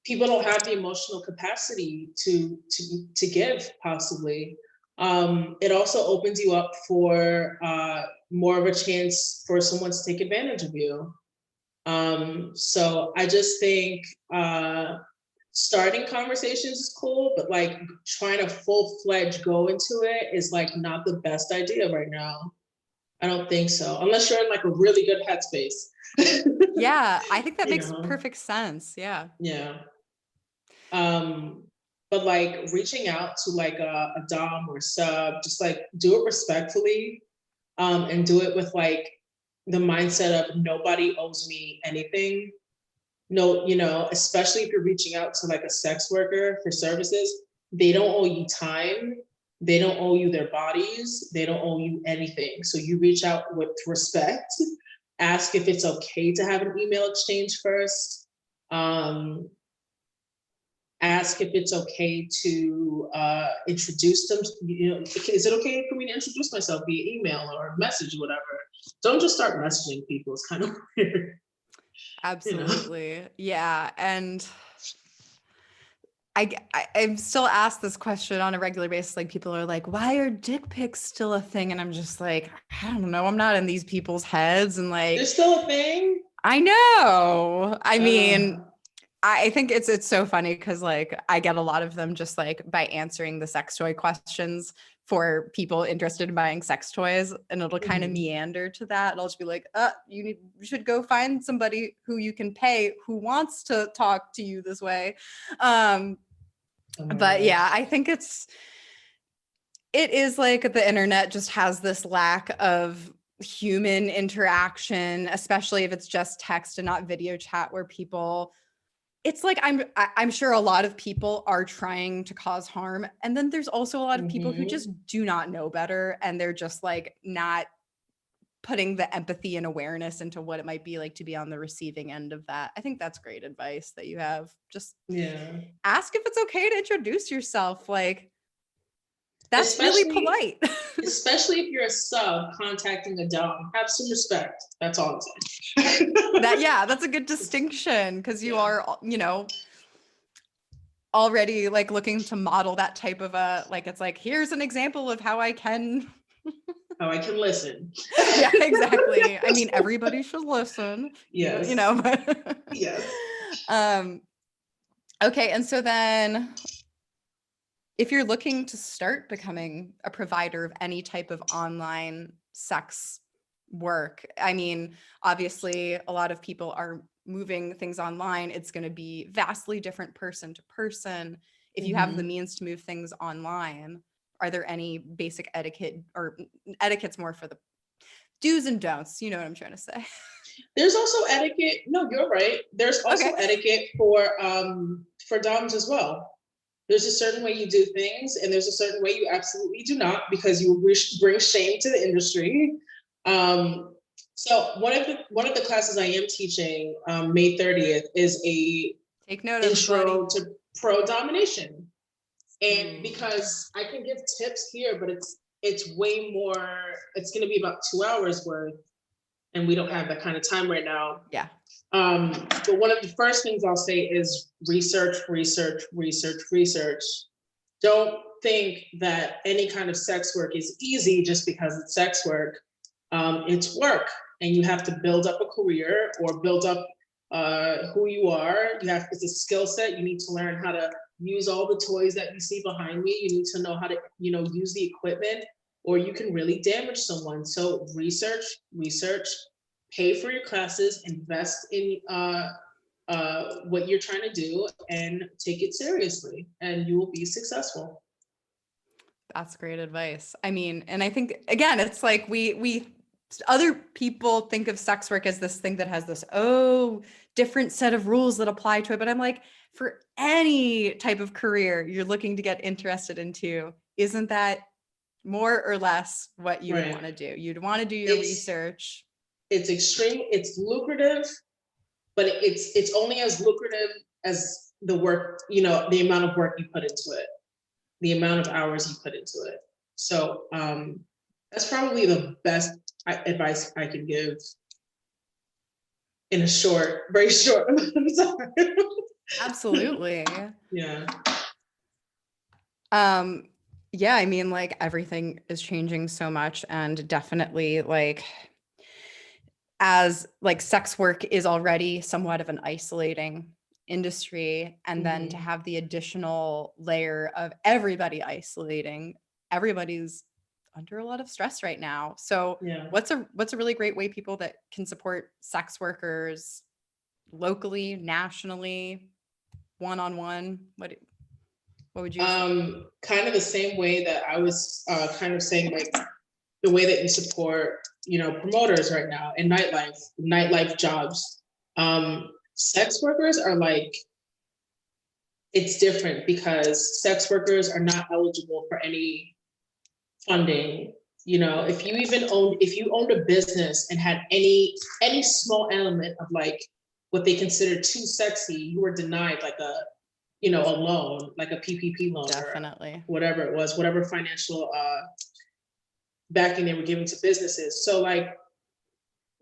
people don't have the emotional capacity to give, possibly. It also opens you up for more of a chance for someone to take advantage of you. So I just think starting conversations is cool, but like trying to full-fledged go into it is like not the best idea right now. I don't think so, unless you're in like a really good headspace. Yeah, I think that makes perfect sense. Yeah. Yeah. But like reaching out to like a dom or sub, just like do it respectfully, and do it with like the mindset of nobody owes me anything. No, especially if you're reaching out to like a sex worker for services, they don't owe you time. They don't owe you their bodies. They don't owe you anything. So you reach out with respect, ask if it's okay to have an email exchange first. Ask if it's okay to introduce them. Is it okay for me to introduce myself via email or message or whatever? Don't just start messaging people. It's kind of weird. Absolutely. Yeah. And I'm still asked this question on a regular basis. Like people are like, why are dick pics still a thing? And I'm just like, I don't know. I'm not in these people's heads. And like, they're still a thing. I know. I mean, I think it's so funny because like I get a lot of them just like by answering the sex toy questions for people interested in buying sex toys, and it'll kind of meander to that. And I'll just be like, you should go find somebody who you can pay who wants to talk to you this way. But yeah, I think it is like the internet just has this lack of human interaction, especially if it's just text and not video chat, where people, it's like I'm sure a lot of people are trying to cause harm, and then there's also a lot of people who just do not know better, and they're just like not putting the empathy and awareness into what it might be like to be on the receiving end of that. I think that's great advice that you have. Just ask if it's okay to introduce yourself. Like that's really polite. Especially if you're a sub contacting a dom, have some respect. That's all I'm saying. That's a good distinction, because you are, already like looking to model that type of it's like, here's an example of how I can listen. Yeah, exactly. I mean, everybody should listen. Yes. But yes. Okay, and so then if you're looking to start becoming a provider of any type of online sex work, I mean, obviously a lot of people are moving things online. It's going to be vastly different person to person. If you have the means to move things online, are there any basic etiquette, or etiquette's more for the do's and don'ts? You know what I'm trying to say. There's also etiquette. No, you're right. There's also etiquette for doms as well. There's a certain way you do things, and there's a certain way you absolutely do not, because you bring shame to the industry. So one of the classes I am teaching, May 30th, is a Take note intro to pro domination. And because I can give tips here, but it's way more, it's going to be about 2 hours worth, and we don't have that kind of time right now. Yeah. But one of the first things I'll say is research, research, research, research. Don't think that any kind of sex work is easy just because it's sex work. It's work, and you have to build up a career or build up who you are. It's a skill set. You need to learn how to use all the toys that you see behind me. You need to know how to, use the equipment, or you can really damage someone. So research, pay for your classes, invest in what you're trying to do, and take it seriously, and you will be successful. That's great advice. I mean, and I think, again, it's like we other people think of sex work as this thing that has this, different set of rules that apply to it. But I'm like, for any type of career you're looking to get interested into, isn't that more or less what you would want to do? You'd want to do your research. It's extreme, it's lucrative, but it's only as lucrative as the work, the amount of work you put into it, the amount of hours you put into it. So that's probably the best advice I can give in a very short amount of time. Absolutely. Yeah. Yeah, I mean, like, everything is changing so much, and definitely, like, as like sex work is already somewhat of an isolating industry, and then to have the additional layer of everybody isolating, everybody's under a lot of stress right now. So what's a really great way people that can support sex workers locally, nationally, one-on-one? What would you say? Kind of the same way that I was kind of saying, like the way that you support, promoters right now in nightlife jobs. Sex workers are like, it's different because sex workers are not eligible for any funding. If you owned a business and had any small element of like what they consider too sexy, you were denied like a loan, like a PPP loan. Definitely. Or whatever it was, whatever financial backing they were giving to businesses. So like,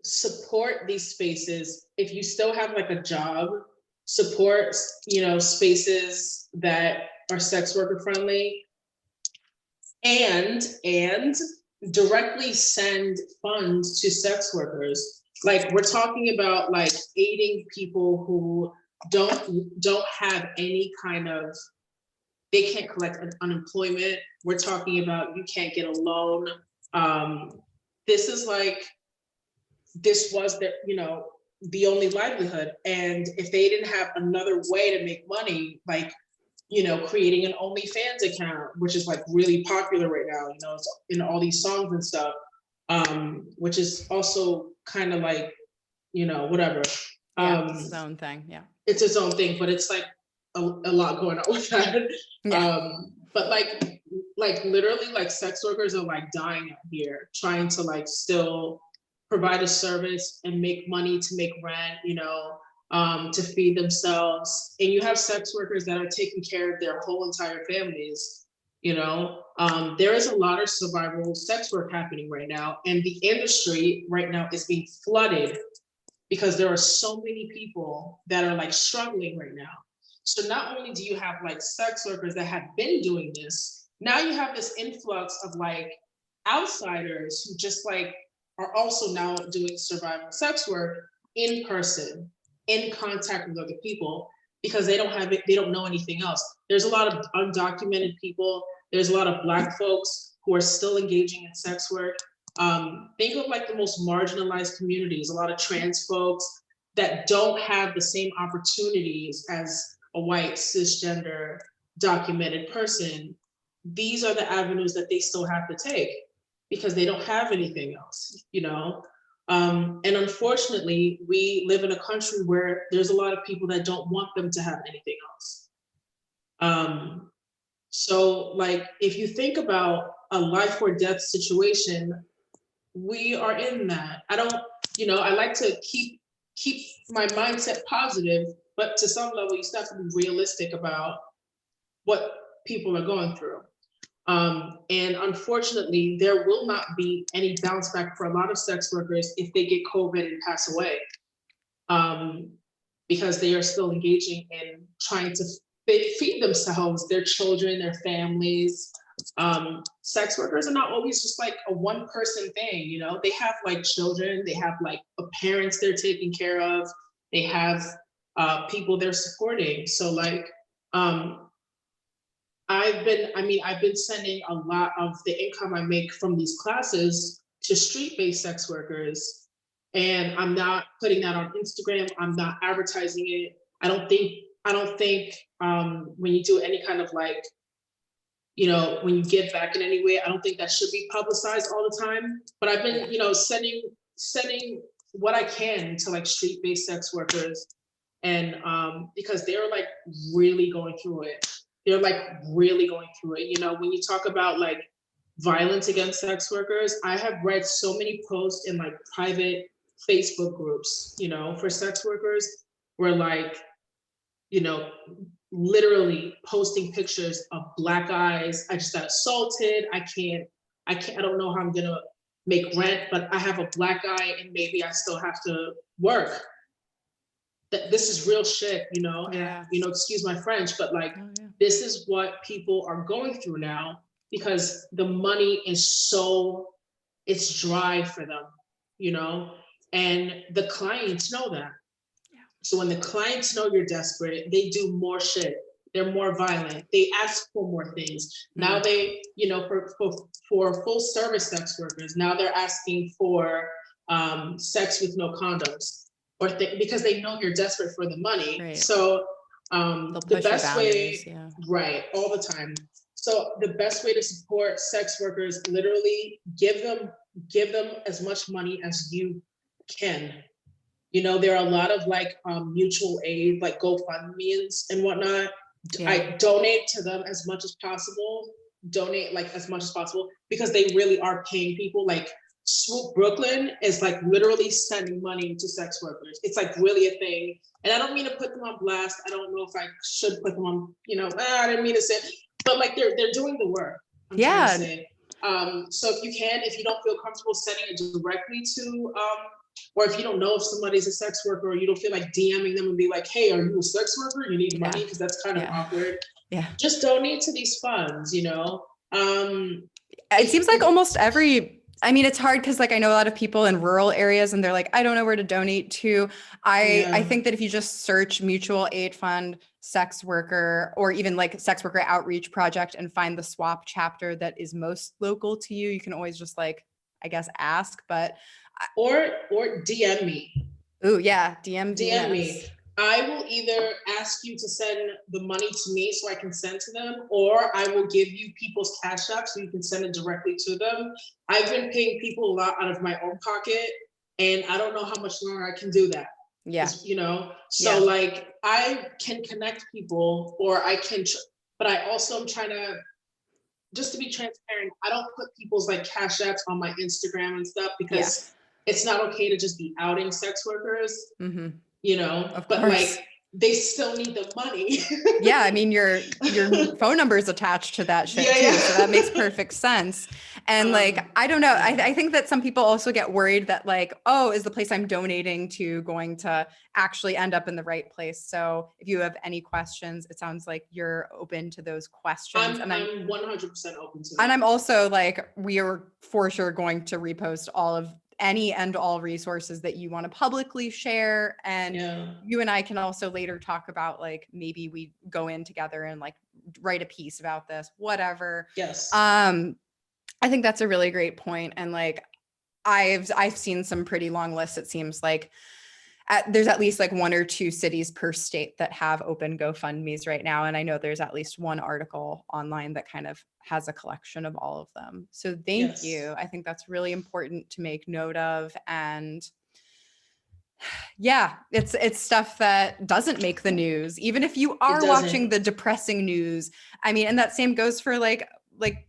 support these spaces. If you still have like a job, support, spaces that are sex worker friendly, and directly send funds to sex workers. Like, we're talking about like aiding people who don't have any kind of, they can't collect unemployment. We're talking about you can't get a loan. This was the only livelihood. And if they didn't have another way to make money, like, creating an OnlyFans account, which is like really popular right now, it's in all these songs and stuff, which is also kind of like, whatever. It's its own thing. Yeah. It's its own thing, but it's like a lot going on with that. Yeah. But like literally, like, sex workers are like dying out here trying to like still provide a service and make money to make rent, to feed themselves. And you have sex workers that are taking care of their whole entire families. There is a lot of survival sex work happening right now, and the industry right now is being flooded because there are so many people that are like struggling right now. So not only do you have like sex workers that have been doing this, now you have this influx of like outsiders who just like are also now doing survival sex work in person, in contact with other people, because they don't know anything else. There's a lot of undocumented people. There's a lot of Black folks who are still engaging in sex work. Think of like the most marginalized communities, a lot of trans folks that don't have the same opportunities as a white cisgender documented person. These are the avenues that they still have to take because they don't have anything else, and unfortunately, we live in a country where there's a lot of people that don't want them to have anything else. So like, if you think about a life or death situation, we are in that. I like to keep my mindset positive, but to some level, you still have to be realistic about what people are going through. And unfortunately, there will not be any bounce back for a lot of sex workers if they get COVID and pass away, because they are still engaging in trying to feed themselves, their children, their families. Sex workers are not always just like a one person thing, you know, they have like children, they have like parents they're taking care of, they have people they're supporting. So like, I've been sending a lot of the income I make from these classes to street-based sex workers. And I'm not putting that on Instagram. I'm not advertising it. I don't think when you do any kind of like, you know, when you give back in any way, I don't think that should be publicized all the time. But I've been, you know, sending what I can to like street-based sex workers. And because they're like really going through it. They're like really going through it. You know, when you talk about like violence against sex workers, I have read so many posts in like private Facebook groups, you know, for sex workers, where like, you know, literally posting pictures of black eyes. I just got assaulted. I don't know how I'm gonna make rent, but I have a black eye and maybe I still have to work. This is real shit, you know, and you know, excuse my French, but like, this is what people are going through now, because the money is it's dry for them, you know, and the clients know that. So when the clients know you're desperate, they do more shit. They're more violent. They ask for more things. Now they, you know, for full service sex workers, now they're asking for sex with no condoms. Or because they know you're desperate for the money. Right. So the best way, right, all the time. So the best way to support sex workers, literally give them as much money as you can. You know, there are a lot of like mutual aid, like GoFundMes and whatnot. I donate to them as much as possible. Donate like as much as possible, because they really are paying people. Like Swoop Brooklyn is like literally sending money to sex workers. It's like really a thing. And I don't mean to put them on blast. I don't know if I should put them on, you know, I didn't mean to say, but like they're doing the work. I'm trying to say. So if you don't feel comfortable sending it directly to, or if you don't know if somebody's a sex worker, or you don't feel like DMing them and be like, hey, are you a sex worker? You need money, because that's kind of awkward. Yeah. Just donate to these funds, you know? It seems like almost it's hard because like I know a lot of people in rural areas and they're like, I don't know where to donate to. I think that if you just search mutual aid fund, sex worker, or even like sex worker outreach project and find the SWAP chapter that is most local to you, you can always just like, I guess, ask, but. Or DM me. Oh yeah, DM me. I will either ask you to send the money to me so I can send to them, or I will give you people's cash app so you can send it directly to them. I've been paying people a lot out of my own pocket, and I don't know how much longer I can do that. Yeah. You know, so like I can connect people, or I can, but I also am trying to, just to be transparent, I don't put people's like cash apps on my Instagram and stuff, because it's not okay to just be outing sex workers. You know, but like they still need the money. Yeah, I mean your phone number is attached to that shit too, so that makes perfect sense. And like I don't know, I think that some people also get worried that like, oh, is the place I'm donating to going to actually end up in the right place? So if you have any questions, it sounds like you're open to those questions. I'm 100% open to that. And I'm also like, we are for sure going to repost all of any and all resources that you want to publicly share. And you and I can also later talk about like, maybe we go in together and like write a piece about this, whatever. Yes. I think that's a really great point. And like, I've seen some pretty long lists. It seems like there's at least like 1 or 2 cities per state that have open GoFundMes right now. And I know there's at least one article online that kind of has a collection of all of them. So thank you. I think that's really important to make note of. And yeah, it's stuff that doesn't make the news, even if you are watching the depressing news. I mean, and that same goes for like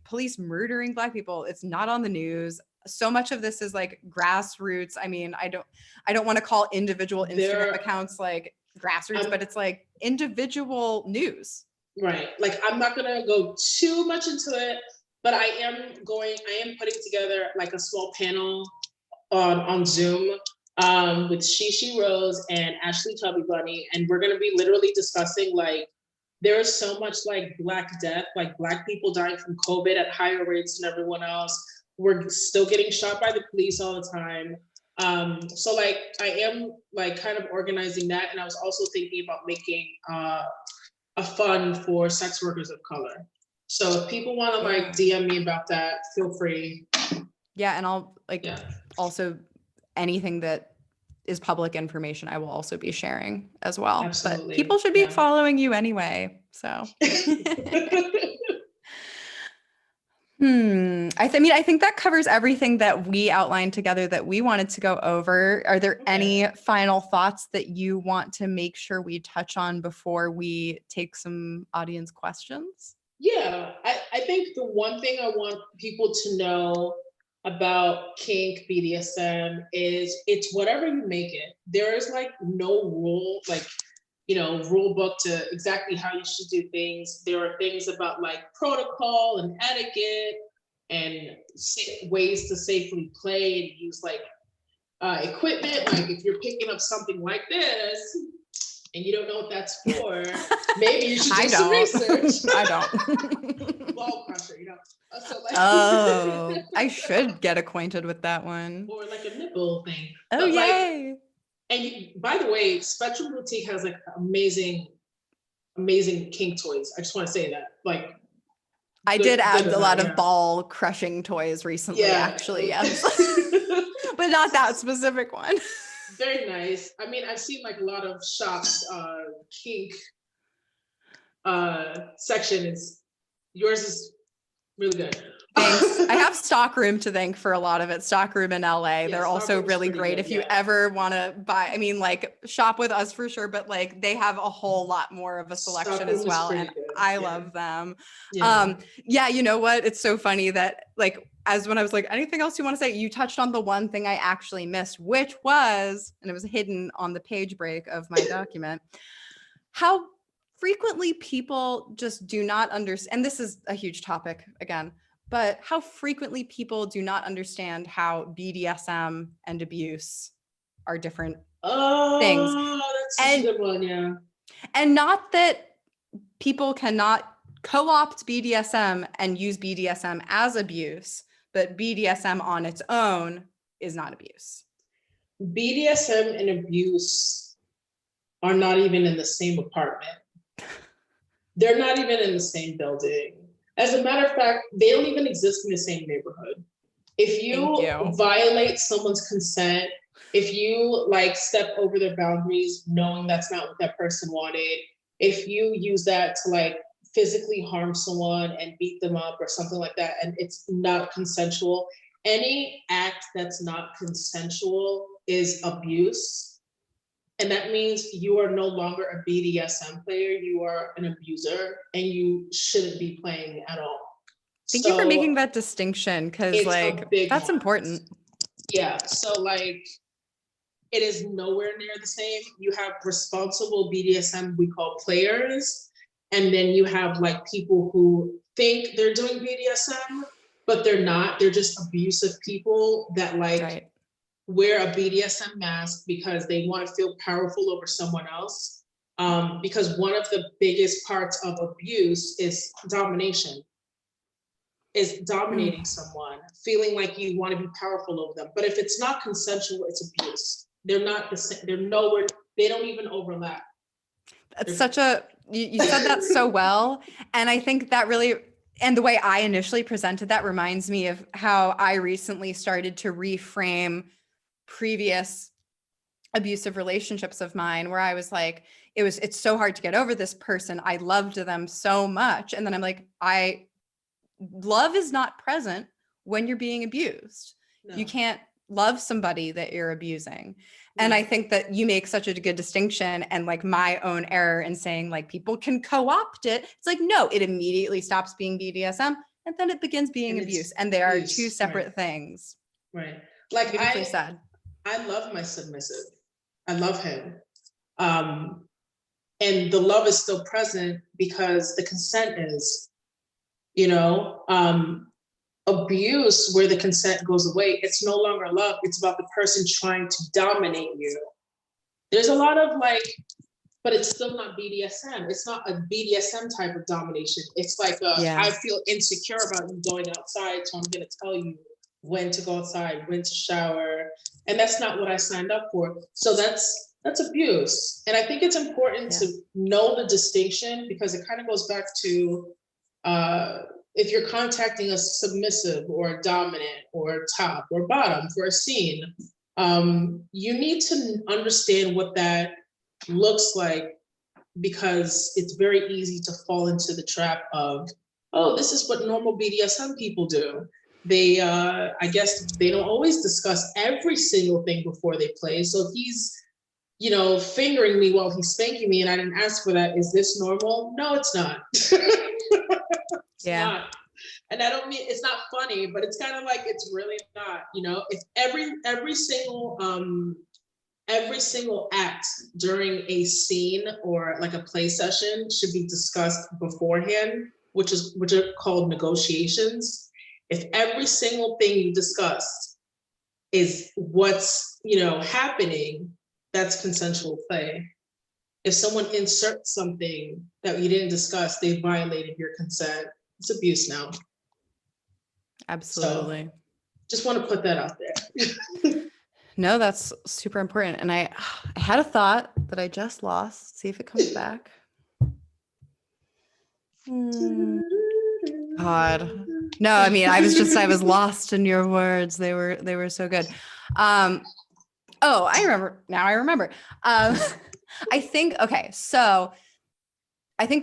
police murdering Black people. It's not on the news. So much of this is like grassroots. I mean, I don't want to call individual Instagram accounts like grassroots, but it's like individual news. Right. Like, I'm not gonna go too much into it, but I am putting together like a small panel on Zoom with Shishi Rose and Ashley Tubby Bunny. And we're gonna be literally discussing like there is so much like Black death, like Black people dying from COVID at higher rates than everyone else. We're still getting shot by the police all the time. So like I am like kind of organizing that. And I was also thinking about making a fund for sex workers of color. So if people want to like DM me about that, feel free. Yeah, and I'll like also anything that is public information, I will also be sharing as well. Absolutely. But people should be following you anyway. So I think that covers everything that we outlined together that we wanted to go over. Are there any final thoughts that you want to make sure we touch on before we take some audience questions? Yeah, I think the one thing I want people to know about kink BDSM is it's whatever you make it. There is like no rule, like, rule book to exactly how you should do things. There are things about like protocol and etiquette and ways to safely play and use like equipment. Like if you're picking up something like this and you don't know what that's for, maybe you should do some research. I don't. Ball crusher, So like, I should get acquainted with that one. Or like a nipple thing. Oh, but yay. By the way, Spectrum Boutique has like amazing kink toys. I just want to say that. Like, I did add a lot of ball crushing toys recently, actually, yes. But not that specific one. Very nice. I mean, I've seen like a lot of shops, kink section. Yours is really good. Thanks. I have Stockroom to thank for a lot of it. Stockroom in LA. They're also really great. Good, if you ever want to buy, like shop with us for sure, but like they have a whole lot more of a selection Stockroom as well. And good. I love them. You know what? It's so funny that like, as when I was like, anything else you want to say? You touched on the one thing I actually missed, which was, and it was hidden on the page break of my document, how frequently people just do not understand, and this is a huge topic again, but how frequently people do not understand how BDSM and abuse are different things. That's such a good one, yeah. And not that people cannot co-opt BDSM and use BDSM as abuse, but BDSM on its own is not abuse. BDSM and abuse are not even in the same apartment. They're not even in the same building. As a matter of fact, they don't even exist in the same neighborhood. If you violate someone's consent, if you like step over their boundaries, knowing that's not what that person wanted, if you use that to like physically harm someone and beat them up or something like that, and it's not consensual, any act that's not consensual is abuse. And that means you are no longer a BDSM player, you are an abuser, and you shouldn't be playing at all. Thank you for making that distinction, because like that's important. Yeah, so like it is nowhere near the same. You have responsible BDSM we call players, and then you have like people who think they're doing BDSM, but they're not. They're just abusive people that like wear a BDSM mask because they want to feel powerful over someone else. Because one of the biggest parts of abuse is domination, is dominating someone, feeling like you want to be powerful over them. But if it's not consensual, it's abuse. They're not the same. They're nowhere. They don't even overlap. That's you said that so well. And I think that really, and the way I initially presented that reminds me of how I recently started to reframe previous abusive relationships of mine, where I was like, it's so hard to get over this person. I loved them so much. And then I'm like, love is not present when you're being abused. No. You can't love somebody that you're abusing. Yeah. And I think that you make such a good distinction, and like my own error in saying like people can co-opt it. It's like, no, it immediately stops being BDSM and then it begins being abuse. And they are two separate things. Right. Like beautifully said. I love my submissive. I love him. and the love is still present because the consent is, abuse where the consent goes away, it's no longer love. It's about the person trying to dominate you. There's a lot of like, but it's still not BDSM. It's not a BDSM type of domination. It's like I feel insecure about you going outside, so I'm going to tell you when to go outside, when to shower, and that's not what I signed up for. So that's abuse, and I think it's important to know the distinction, because it kind of goes back to if you're contacting a submissive or a dominant or top or bottom for a scene, you need to understand what that looks like, because it's very easy to fall into the trap of, oh, this is what normal BDSM people do. They, I guess they don't always discuss every single thing before they play. So if he's, fingering me while he's spanking me and I didn't ask for that, is this normal? No, it's not. It's not. And I don't mean, it's not funny, but it's kind of like, it's really not, if every single act during a scene or like a play session should be discussed beforehand, which are called negotiations. If every single thing you discussed is what's, happening, that's consensual play. If someone inserts something that you didn't discuss, they violated your consent. It's abuse now. Absolutely. So, just want to put that out there. No, that's super important. And I had a thought that I just lost. See if it comes back. God. No, I mean, I was lost in your words. They were so good. Oh, I remember. Now I remember. I think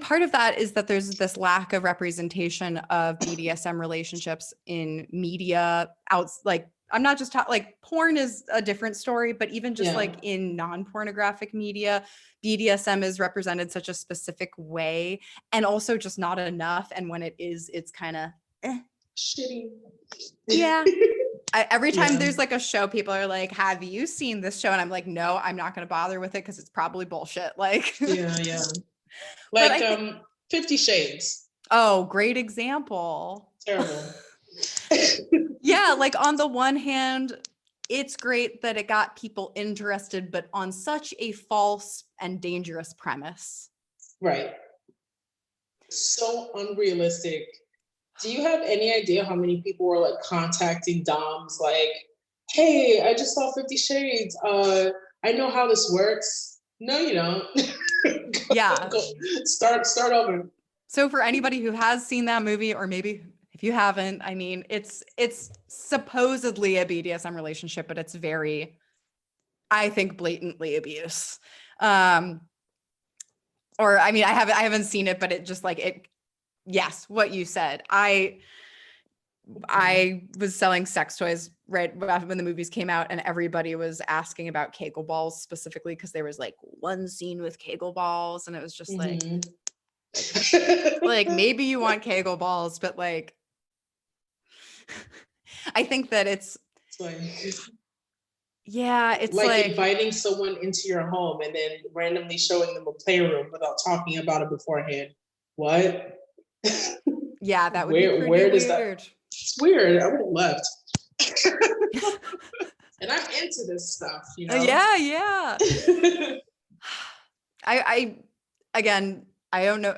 part of that is that there's this lack of representation of BDSM relationships in media. I'm not just like porn is a different story, but even just like in non-pornographic media, BDSM is represented such a specific way, and also just not enough. And when it is, it's kind of shitty. Yeah. Every time there's like a show, people are like, have you seen this show? And I'm like, no, I'm not going to bother with it because it's probably bullshit. Like, yeah. Like 50 Shades. Oh, great example. Terrible. Yeah, like on the one hand, it's great that it got people interested, but on such a false and dangerous premise. Right. So unrealistic. Do you have any idea how many people were like contacting DOMs like, hey, I just saw 50 Shades. I know how this works. No, you don't. Go, start over. So for anybody who has seen that movie, or maybe if you haven't, I mean, it's supposedly a BDSM relationship, but it's very, I think, blatantly abuse. Or I mean, I haven't seen it, but it just like it. Yes, what you said. I was selling sex toys right when the movies came out, and everybody was asking about Kegel balls specifically because there was like one scene with Kegel balls, and it was just like maybe you want Kegel balls, but like I think that it's like it's like inviting someone into your home and then randomly showing them a playroom without talking about it beforehand. What? Yeah, that would be pretty weird. It's weird. I would have left. And I'm into this stuff, Yeah. I don't know.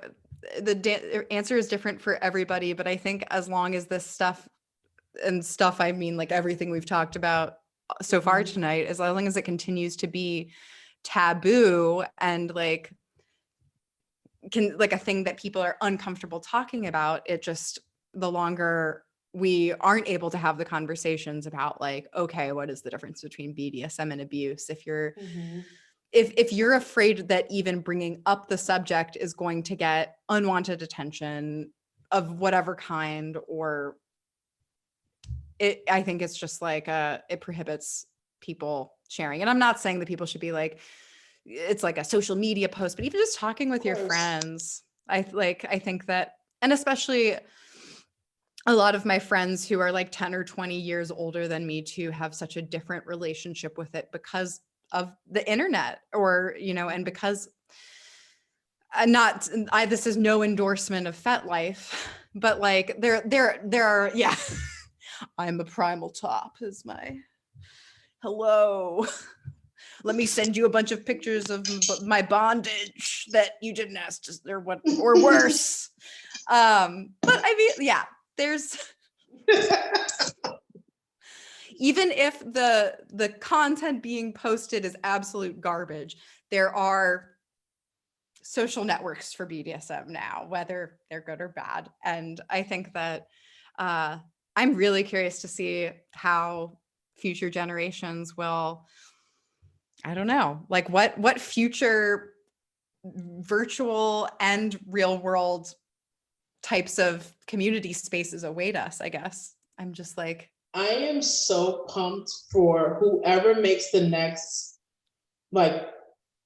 The answer is different for everybody, but I think as long as this stuff, I mean like everything we've talked about so far tonight, as long as it continues to be taboo and like a thing that people are uncomfortable talking about, it just, the longer we aren't able to have the conversations about like, okay, what is the difference between BDSM and abuse? If you're if you're afraid that even bringing up the subject is going to get unwanted attention of whatever kind, or I think it's just like it prohibits people sharing. And I'm not saying that people should be like, it's like a social media post, but even just talking with your friends, I think that, and especially a lot of my friends who are like 10 or 20 years older than me too have such a different relationship with it because of the internet, or, and because This is no endorsement of FetLife, but like there are, yeah. I'm a primal top is my hello. Let me send you a bunch of pictures of my bondage that you didn't ask to, or worse. But I mean, yeah, there's even if the content being posted is absolute garbage, there are social networks for BDSM now, whether they're good or bad. And I think that I'm really curious to see how future generations will, I don't know, like what future virtual and real world types of community spaces await us, I guess. I'm just like, I am so pumped for whoever makes the next, like,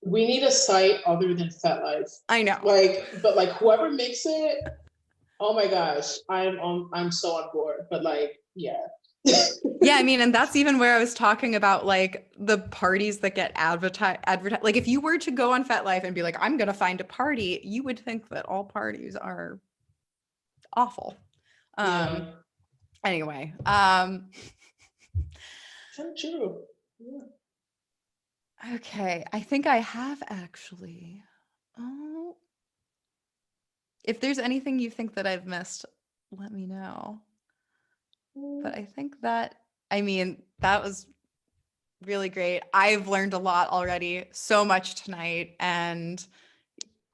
we need a site other than FetLife. I know. But whoever makes it, oh my gosh, I'm so on board. But like, yeah. Yeah, I mean, and that's even where I was talking about like the parties that get advertised. Like if you were to go on FetLife and be like, I'm gonna find a party, you would think that all parties are awful. Yeah. Anyway, So true. Yeah. okay, I think I have actually. Oh, if there's anything you think that I've missed, let me know. But I think that, I mean, that was really great. I've learned a lot already, so much tonight, and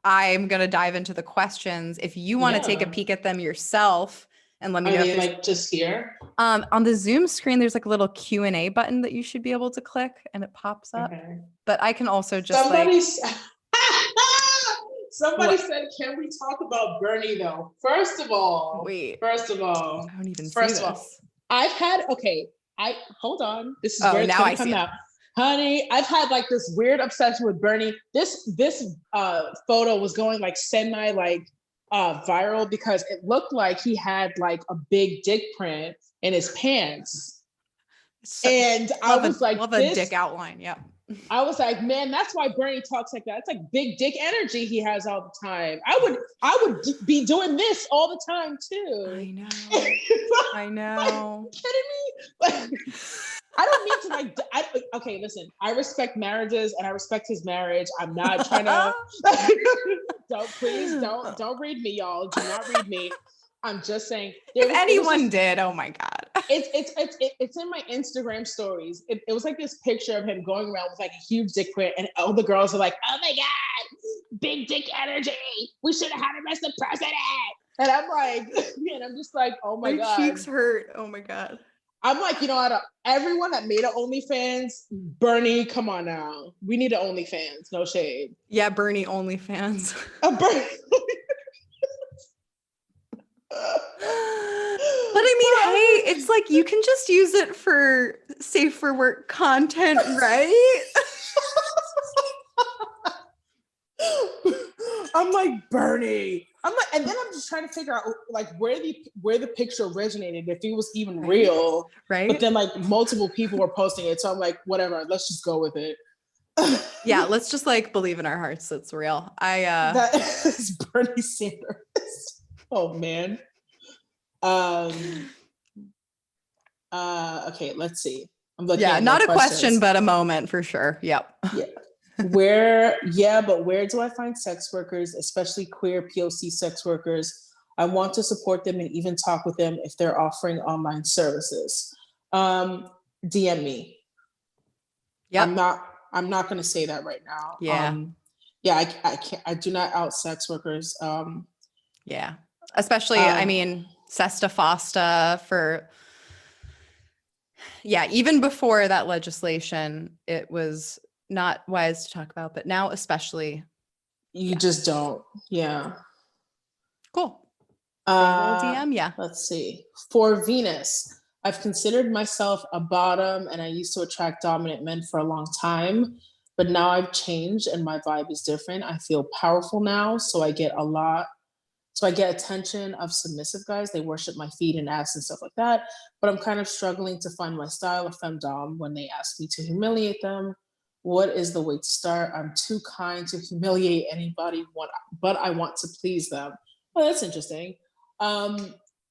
I'm going to dive into the questions. If you want to take a Yeah. peek at them yourself and let me Are know if they there's like just here? on the Zoom screen, there's like a little Q&A button that you should be able to click and it pops up. Okay. But I can also just Somebody What? said, can we talk about Bernie though? First of all, Wait. I don't even see first of all, this. I've had, hold on. This is Oh, where it's now gonna I come see it. out. Honey, I've had like this weird obsession with Bernie. This photo was going like semi viral because it looked like he had like a big dick print in his pants. And I was like, love a dick outline. Yep. I was like, man, that's why Bernie talks like that. It's like big dick energy he has all the time. I would be doing this all the time too. I know. I know. Kidding me? I don't mean to okay, listen, I respect marriages and I respect his marriage. I'm not trying to don't read me, y'all. Do not read me. I'm just saying. If anyone did, oh my God. It's in my Instagram stories. It was like this picture of him going around with like a huge dick print, and all the girls are like, "Oh my God, big dick energy! We should have had him as the president." And I'm like, man, I'm just like, oh my God, cheeks hurt. Oh my God. I'm like, out of everyone that made an OnlyFans, Bernie, come on now, we need an OnlyFans. No shade. Yeah, Bernie OnlyFans. Bernie. But I mean, hey, it's like you can just use it for safe for work content, right? I'm like, Bernie. I'm like, and then I'm just trying to figure out like where the picture originated, if it was even real. Right. But then like multiple people were posting it. So I'm like, whatever, let's just go with it. Yeah, let's just like believe in our hearts it's real. That is Bernie Sanders. Oh man. Okay, let's see. I'm looking at not a questions. question, but a moment for sure. Yep. Yeah. Where do I find sex workers, especially queer POC sex workers? I want to support them and even talk with them if they're offering online services. DM me. Yep. I'm not going to say that right now. Yeah. I can't. I do not out sex workers. Yeah. Especially, I mean, Sesta Fosta for. Yeah, even before that legislation, it was not wise to talk about, but now especially. You just don't. Yeah. Cool. DM, yeah. Let's see. For Venus, I've considered myself a bottom and I used to attract dominant men for a long time, but now I've changed and my vibe is different. I feel powerful now, so I get attention of submissive guys. They worship my feet and ass and stuff like that, but I'm kind of struggling to find my style of femdom when they ask me to humiliate them. What is the way to start? I'm too kind to humiliate anybody, but I want to please them. Oh, that's interesting.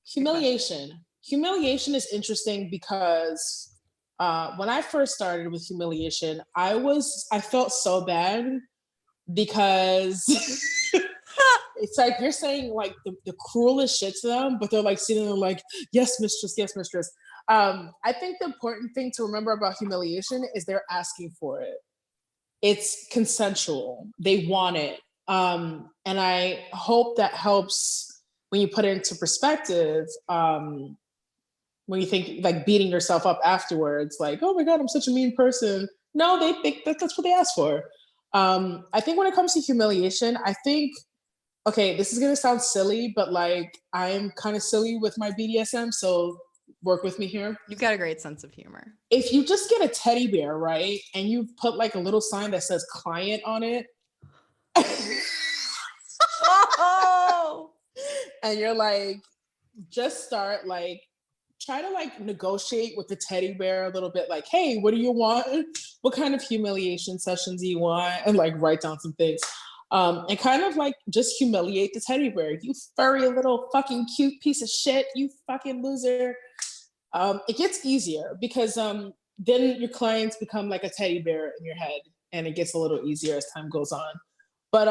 Humiliation. Humiliation is interesting because when I first started with humiliation, I felt so bad because it's like you're saying like the cruelest shit to them, but they're like sitting there like, yes, mistress, yes, mistress. I think the important thing to remember about humiliation is they're asking for it. It's consensual. They want it. And I hope that helps when you put it into perspective. When you think like beating yourself up afterwards, like, oh my God, I'm such a mean person. No, they think that's what they asked for. I think when it comes to humiliation, I think, okay, this is gonna sound silly, but like I'm kind of silly with my BDSM, so work with me here. You've got a great sense of humor. If you just get a teddy bear, right, and you put like a little sign that says client on it, Oh, and you're like, just start like, try to like negotiate with the teddy bear a little bit, like, hey, what do you want? What kind of humiliation sessions do you want? And like write down some things. And kind of like just humiliate the teddy bear. You furry little fucking cute piece of shit, you fucking loser. It gets easier because then your clients become like a teddy bear in your head, and it gets a little easier as time goes on. But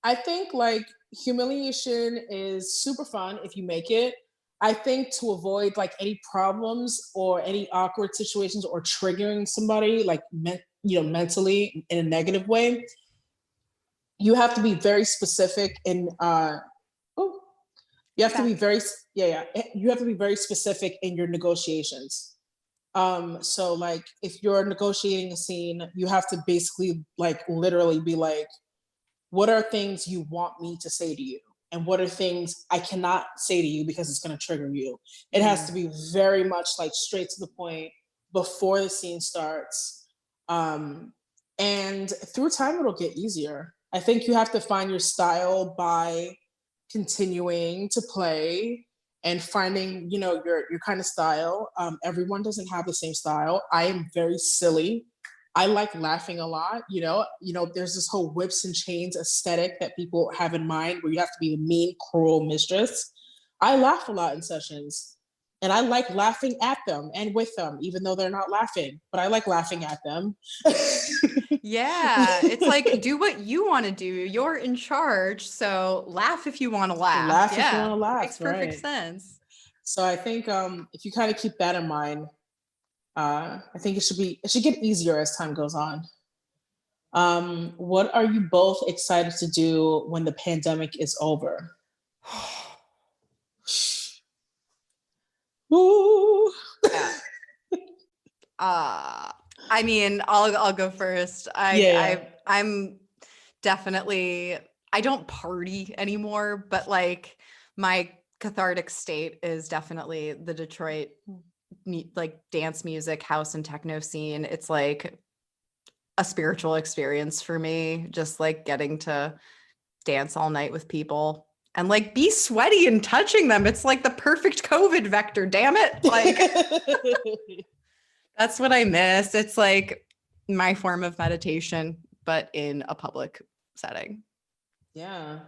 I think like humiliation is super fun if you make it. I think to avoid like any problems or any awkward situations or triggering somebody like mentally in a negative way, you have to be very specific in you have to be very you have to be very specific in your negotiations. So like if you're negotiating a scene, you have to basically like literally be like, what are things you want me to say to you? And what are things I cannot say to you because it's going to trigger you? It has to be very much like straight to the point before the scene starts. And through time, it'll get easier. I think you have to find your style by continuing to play and finding, your kind of style. Everyone doesn't have the same style. I am very silly. I like laughing a lot, there's this whole whips and chains aesthetic that people have in mind where you have to be a mean, cruel mistress. I laugh a lot in sessions, and I like laughing at them and with them, even though they're not laughing, but I like laughing at them. yeah. It's like, do what you want to do. You're in charge. So laugh if you want to laugh. Laugh if you Yeah. want to laugh. Makes perfect sense. So I think if you kind of keep that in mind, I think it should get easier as time goes on. What are you both excited to do when the pandemic is over? Ooh. Yeah. I mean, I'll go first. I'm definitely, I don't party anymore, but like my cathartic state is definitely the Detroit like dance music, house and techno scene. It's like a spiritual experience for me, just like getting to dance all night with people and like be sweaty and touching them. It's like the perfect COVID vector, damn it. Like that's what I miss. It's like my form of meditation, but in a public setting. Yeah.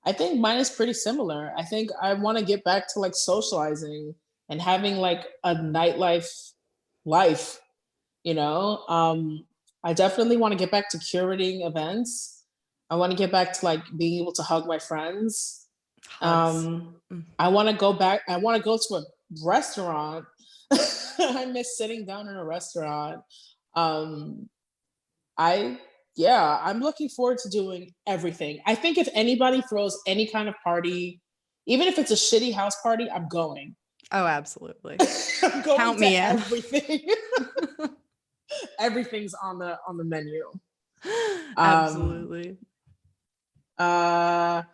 I think mine is pretty similar. I think I want to get back to like socializing and having like a nightlife life, I definitely want to get back to curating events. I want to get back to like being able to hug my friends. I want to go back. I want to go to a restaurant. I miss sitting down in a restaurant. I'm looking forward to doing everything. I think if anybody throws any kind of party, even if it's a shitty house party, I'm going. Oh, absolutely. I'm going Count to me in. everything. Everything's on the menu. Absolutely. For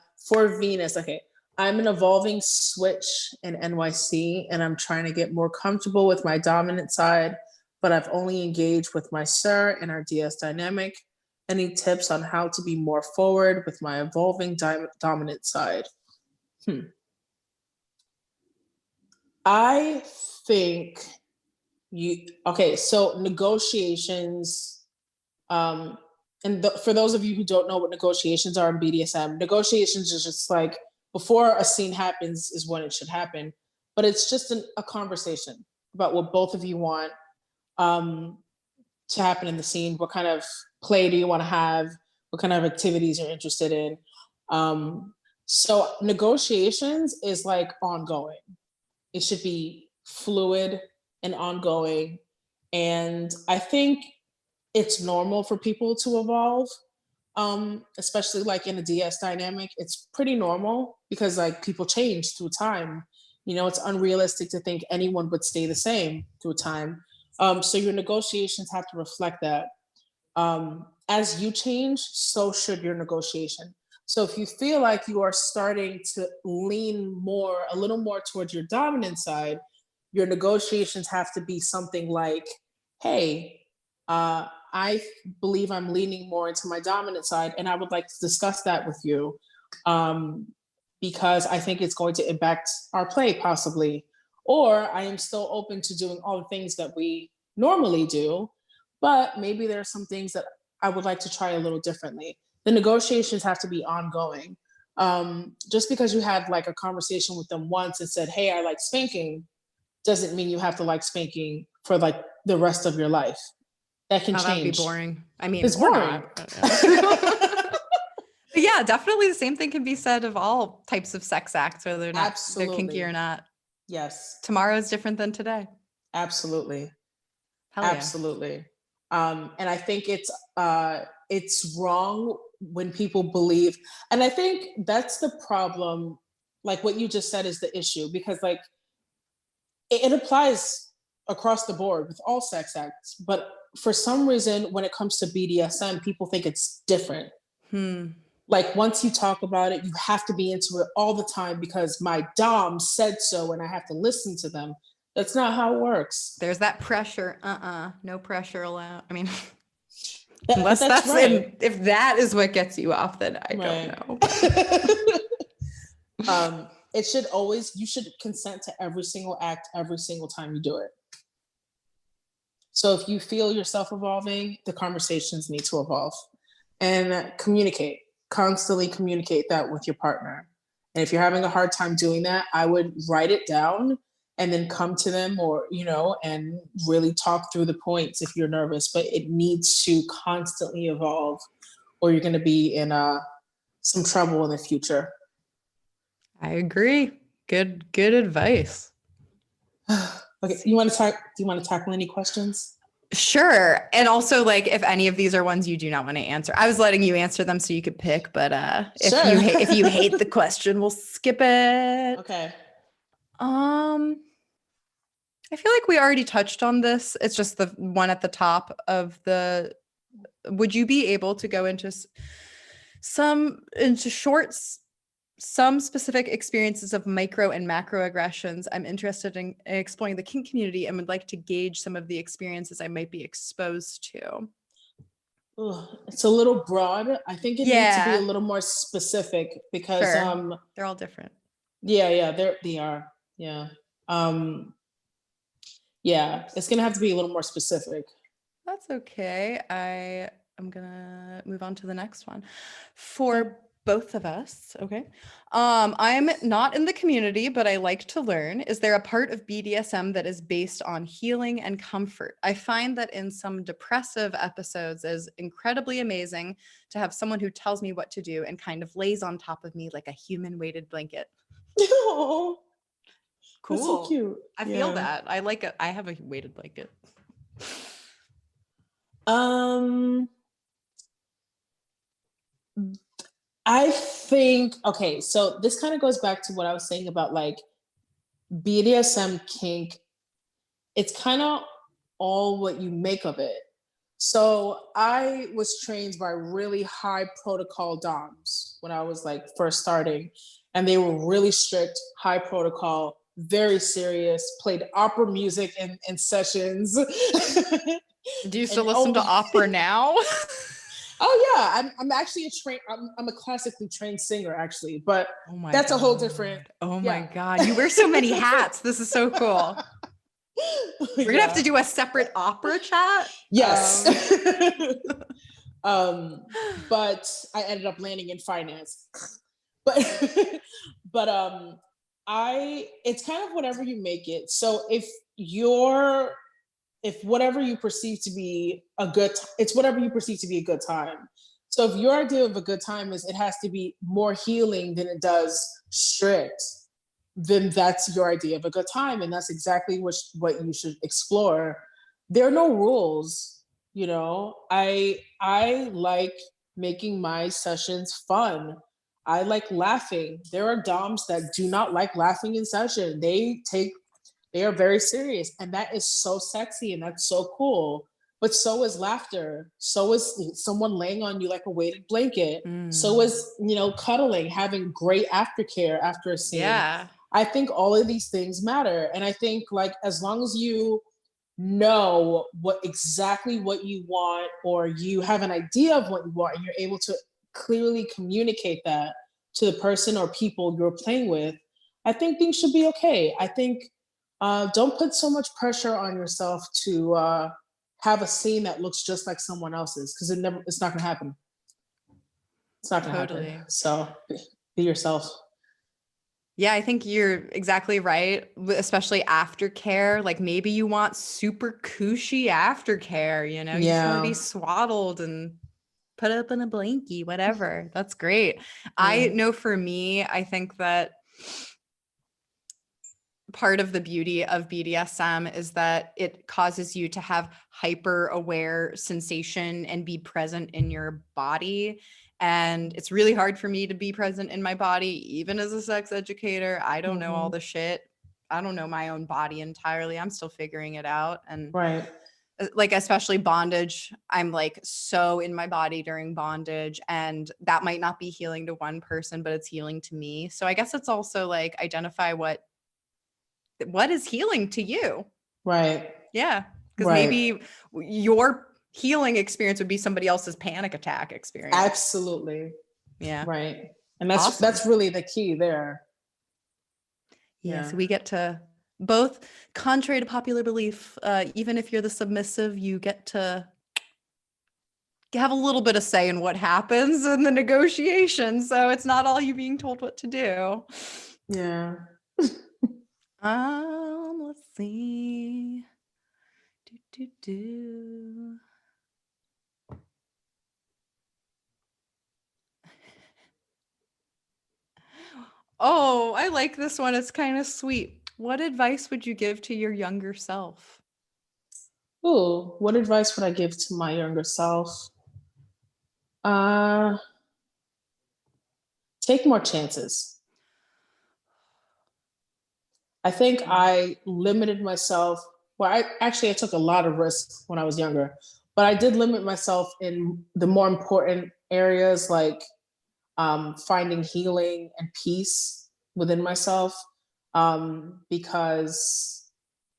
Venus, okay. I'm an evolving switch in NYC, and I'm trying to get more comfortable with my dominant side, but I've only engaged with my sir in our DS dynamic. Any tips on how to be more forward with my evolving dominant side? I think so negotiations, For those of you who don't know what negotiations are in BDSM, negotiations is just like before a scene happens is when it should happen, but it's just a conversation about what both of you want to happen in the scene. What kind of play do you want to have? What kind of activities you're interested in? So negotiations is like ongoing. It should be fluid and ongoing. And I think it's normal for people to evolve, especially like in a DS dynamic. It's pretty normal because like people change through time. You know, it's unrealistic to think anyone would stay the same through time. So your negotiations have to reflect that. As you change, so should your negotiation. So if you feel like you are starting to lean a little more towards your dominant side, your negotiations have to be something like, hey, I believe I'm leaning more into my dominant side, and I would like to discuss that with you because I think it's going to impact our play possibly. Or I am still open to doing all the things that we normally do, but maybe there are some things that I would like to try a little differently. The negotiations have to be ongoing. Just because you had like a conversation with them once and said, hey, I like spanking, doesn't mean you have to like spanking for like the rest of your life. That can change. That'd be boring. I mean, it's boring. But yeah, definitely the same thing can be said of all types of sex acts, whether they're kinky or not. Yes. Tomorrow is different than today. Absolutely. Hell yeah. Absolutely. And I think it's wrong when people believe, and I think that's the problem. Like what you just said is the issue, because like it applies across the board with all sex acts, but for some reason, when it comes to BDSM, people think it's different. Like once you talk about it, you have to be into it all the time because my dom said so and I have to listen to them. That's not how it works. There's that pressure. No pressure allowed. I mean, unless that's right. If that is what gets you off, then I don't know. It should always, you should consent to every single act, every single time you do it. So if you feel yourself evolving, the conversations need to evolve. And constantly communicate that with your partner. And if you're having a hard time doing that, I would write it down and then come to them, or, you know, and really talk through the points if you're nervous, but it needs to constantly evolve or you're going to be in some trouble in the future. I agree. Good advice. Okay. Do you want to tackle any questions? Sure. And also, like, if any of these are ones you do not want to answer, I was letting you answer them so you could pick, but if you hate the question, we'll skip it. Okay. I feel like we already touched on this. It's just the one at the top of would you be able to go into some specific experiences of micro and macro aggressions? I'm interested in exploring the kink community and would like to gauge some of the experiences I might be exposed to. It's a little broad. I think it needs to be a little more specific because they're all different. Yeah, they are. Yeah. Yeah, it's gonna have to be a little more specific. That's okay. I'm gonna move on to the next one. For both of us, okay. I'm not in the community, but I like to learn. Is there a part of BDSM that is based on healing and comfort? I find that in some depressive episodes, it's incredibly amazing to have someone who tells me what to do and kind of lays on top of me like a human weighted blanket. Oh, cool. That's so cute. I feel that. I like it. I have a weighted blanket. I think, okay, so this kind of goes back to what I was saying about like BDSM kink. It's kind of all what you make of it. So I was trained by really high protocol doms when I was like first starting, and they were really strict, high protocol, very serious, played opera music in sessions. Do you still listen to opera now? Oh yeah, I'm actually I'm a classically trained singer actually, but that's a whole different. Oh my God, you wear so many hats. This is so cool. We're gonna have to do a separate opera chat. Yes. But I ended up landing in finance. But but it's kind of whatever you make it. So if whatever you perceive to be it's whatever you perceive to be a good time. So if your idea of a good time is it has to be more healing than it does strict, then that's your idea of a good time, and that's exactly what you should explore. There are no rules, you know. I like making my sessions fun. I like laughing. There are doms that do not like laughing in session. They are very serious, and that is so sexy and that's so cool. But so is laughter. So is someone laying on you like a weighted blanket. So is, cuddling, having great aftercare after a scene. Yeah. I think all of these things matter. And I think, like, as long as you know exactly what you want, or you have an idea of what you want, and you're able to clearly communicate that to the person or people you're playing with, I think things should be okay. I think don't put so much pressure on yourself to have a scene that looks just like someone else's, because it's not gonna happen. It's not gonna happen. So be yourself. Yeah, I think you're exactly right, especially aftercare. Like maybe you want super cushy aftercare, you just want to be swaddled and put up in a blankie, whatever. That's great. I know for me, I think that part of the beauty of BDSM is that it causes you to have hyper aware sensation and be present in your body. And it's really hard for me to be present in my body, even as a sex educator. I don't know all the shit. I don't know my own body entirely. I'm still figuring it out. And like, especially bondage, I'm like so in my body during bondage, and that might not be healing to one person, but it's healing to me. So I guess it's also like identify what is healing to you. Right. Yeah. Because maybe your healing experience would be somebody else's panic attack experience. Absolutely. Yeah. Right. And that's really the key there. Yeah. So we get to both, contrary to popular belief, even if you're the submissive, you get to have a little bit of say in what happens in the negotiation. So it's not all you being told what to do. Yeah. Let's see. Oh, I like this one. It's kind of sweet. What advice would you give to your younger self? Ooh, what advice would I give to my younger self? Take more chances. I think I limited myself. Well, I took a lot of risks when I was younger, but I did limit myself in the more important areas, like finding healing and peace within myself, because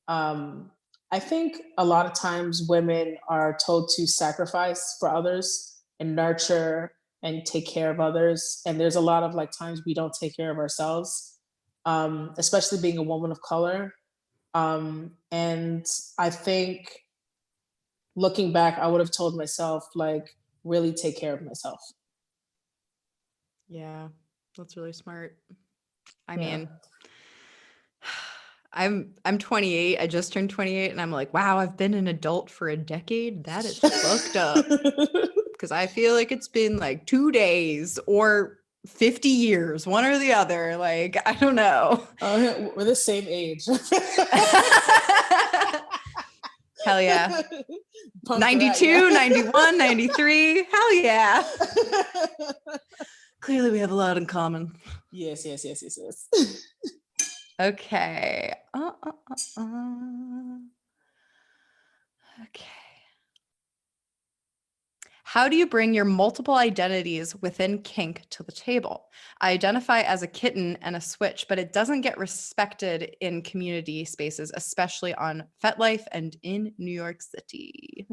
I think a lot of times women are told to sacrifice for others and nurture and take care of others, and there's a lot of like times we don't take care of ourselves, especially being a woman of color. And I think looking back, I would have told myself, like, really take care of myself. Yeah, that's really smart. I mean, I'm 28. I just turned 28, and I'm like, wow, I've been an adult for a decade. That is fucked up. Because I feel like it's been like 2 days or 50 years, one or the other. Like, I don't know. We're the same age. Hell yeah. 92, 91, 93. Hell yeah. Clearly we have a lot in common. Yes. Okay. Okay. How do you bring your multiple identities within kink to the table? I identify as a kitten and a switch, but it doesn't get respected in community spaces, especially on FetLife and in New York City.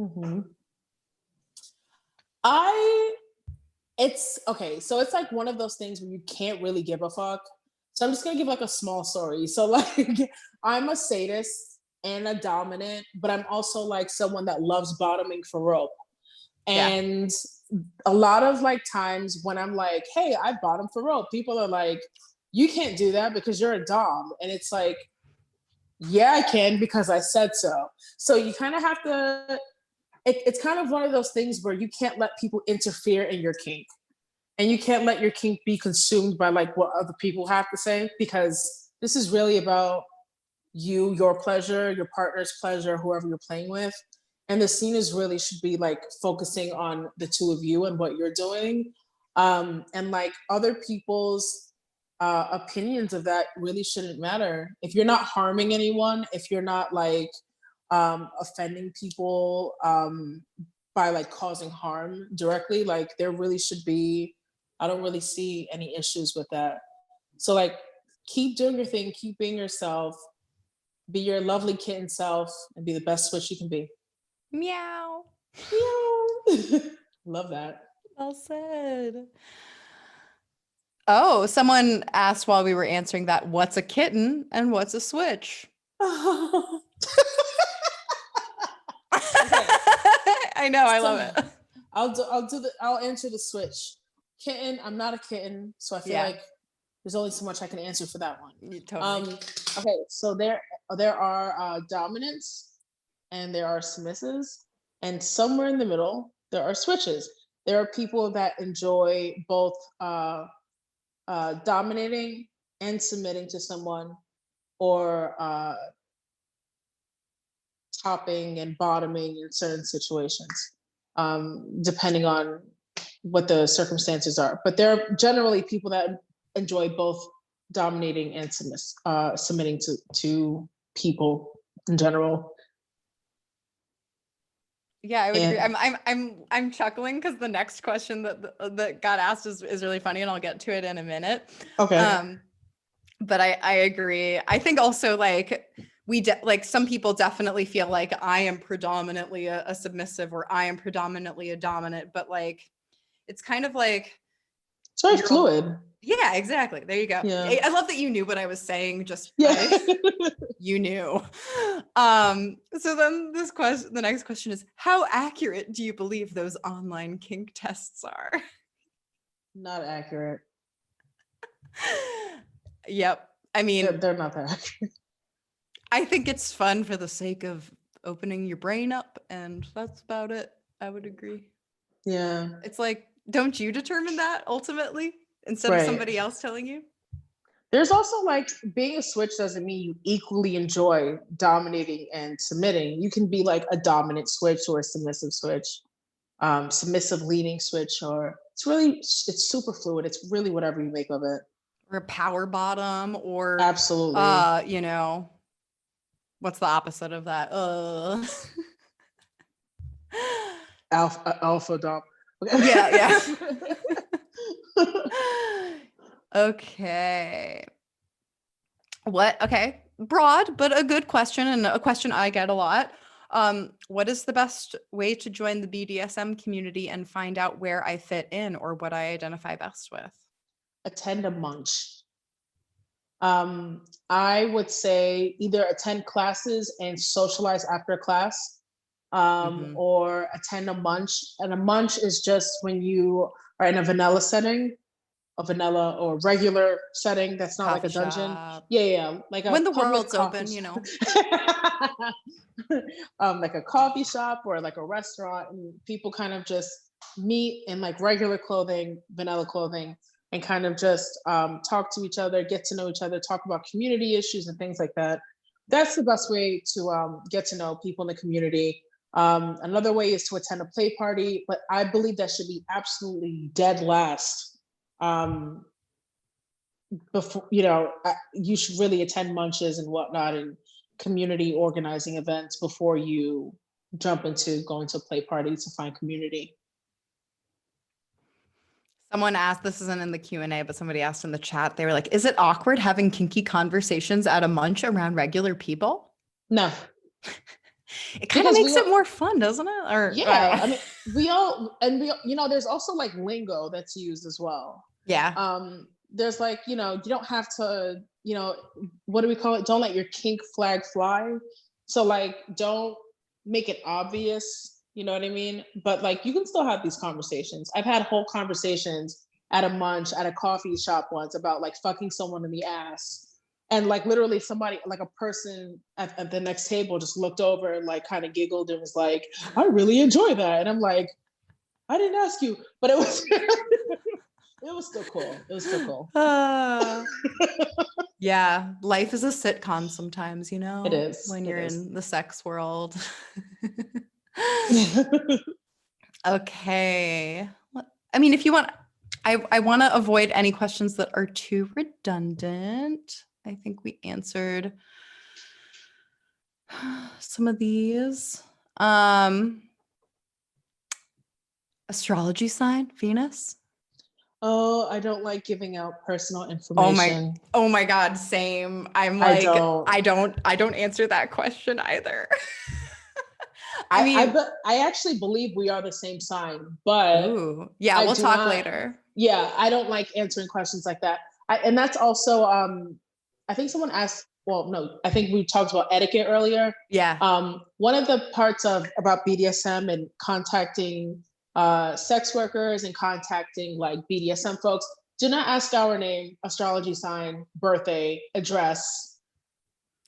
It's okay. So it's like one of those things where you can't really give a fuck. So I'm just gonna give like a small story. So like I'm a sadist. and a dominant, but I'm also like someone that loves bottoming for rope. Yeah. And a lot of like times when I'm like, hey, I bottom for rope, people are like, you can't do that because you're a dom. And it's like, yeah, I can because I said so. So you kind of have to, it's kind of one of those things where you can't let people interfere in your kink. And you can't let your kink be consumed by like what other people have to say, because this is really about you, your pleasure, your partner's pleasure, whoever you're playing with. And the scene is really should be like focusing on the two of you and what you're doing. And like other people's opinions of that really shouldn't matter. If you're not harming anyone, if you're not like offending people by like causing harm directly, like there really should be, I don't really see any issues with that. So like keep doing your thing, keep being yourself, be your lovely kitten self, and be the best switch you can be. Meow. Meow. Love that. Well said. Oh, someone asked while we were answering that, what's a kitten and what's a switch? I know, I love it. I'll answer the switch. Kitten, I'm not a kitten, so I feel like there's only so much I can answer for that one. Totally. Okay, so there are dominants and there are submissives, and somewhere in the middle there are switches. There are people that enjoy both dominating and submitting to someone, or topping and bottoming in certain situations, depending on what the circumstances are. But there are generally people that enjoy both dominating and submitting to people in general. Yeah, I would agree. I'm chuckling because the next question that got asked is really funny, and I'll get to it in a minute. Okay. But I agree. I think also like like some people definitely feel like I am predominantly a submissive, or I am predominantly a dominant, but like it's kind of like it's very fluid. Yeah, exactly. There you go. Yeah. I love that you knew what I was saying. Just you knew. So then the next question is, how accurate do you believe those online kink tests are? Not accurate. Yep. I mean, they're not that accurate. I think it's fun for the sake of opening your brain up, and that's about it. I would agree. Yeah. It's like, don't you determine that ultimately instead of somebody else telling you? There's also like being a switch doesn't mean you equally enjoy dominating and submitting. You can be like a dominant switch or a submissive switch, submissive leading switch, or it's super fluid. It's really whatever you make of it. Or a power bottom, or absolutely, you know, what's the opposite of that? Alpha dom. Okay. Yeah. Okay. Okay. Broad, but a good question, and a question I get a lot. What is the best way to join the BDSM community and find out where I fit in or what I identify best with? Attend a munch. I would say either attend classes and socialize after class, or attend a munch. And a munch is just when you are in a vanilla setting, a vanilla or regular setting that's not like a dungeon. Yeah, like when the world's open, you know. Like a coffee shop or like a restaurant, and people kind of just meet in like regular clothing, vanilla clothing, and kind of just talk to each other, get to know each other, talk about community issues and things like that. That's the best way to get to know people in the community. Another way is to attend a play party, but I believe that should be absolutely dead last. Before, you should really attend munches and whatnot and community organizing events before you jump into going to a play party to find community. Someone asked, this isn't in the Q&A, but somebody asked in the chat, they were like, is it awkward having kinky conversations at a munch around regular people? No. It kind of makes it more fun, doesn't it? Or yeah, I mean, there's also like lingo that's used as well. Yeah. There's like, you don't have to, what do we call it? Don't let your kink flag fly. So like, don't make it obvious, you know what I mean? But like, you can still have these conversations. I've had whole conversations at a munch at a coffee shop once about like fucking someone in the ass. And like literally somebody, like a person at the next table just looked over and like kind of giggled and was like, I really enjoy that. And I'm like, I didn't ask you, but it was it was still cool. It was still cool. Yeah, life is a sitcom sometimes, you know, It is. when you're in the sex world. Okay. I mean, if you want, I want to avoid any questions that are too redundant. I think we answered some of these. Astrology sign, Venus. Oh, I don't like giving out personal information. Oh my God, same. I'm I like, don't. I don't answer that question either. I mean, I actually believe we are the same sign, but ooh, yeah, I we'll do talk not, later. yeah, I don't like answering questions like that. And that's also, I think someone asked, well, no, I think we talked about etiquette earlier. Yeah. One of the parts of about BDSM and contacting sex workers and contacting like BDSM folks, do not ask our name, astrology sign, birthday, address.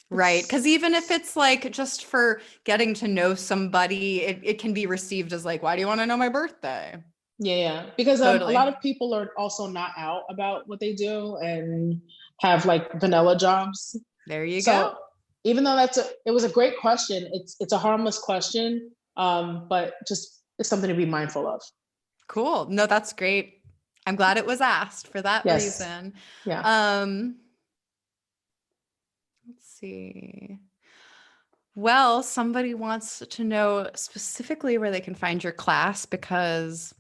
Right. Because even if it's like just for getting to know somebody, it can be received as like, why do you want to know my birthday? Yeah. Because Totally. a lot of people are also not out about what they do and have like vanilla jobs. There you So go. even though it was a great question, it's a harmless question, but just it's something to be mindful of. Cool. No, that's great. I'm glad it was asked for that Yes. reason. Yeah. Let's see. Well, somebody wants to know specifically where they can find your class because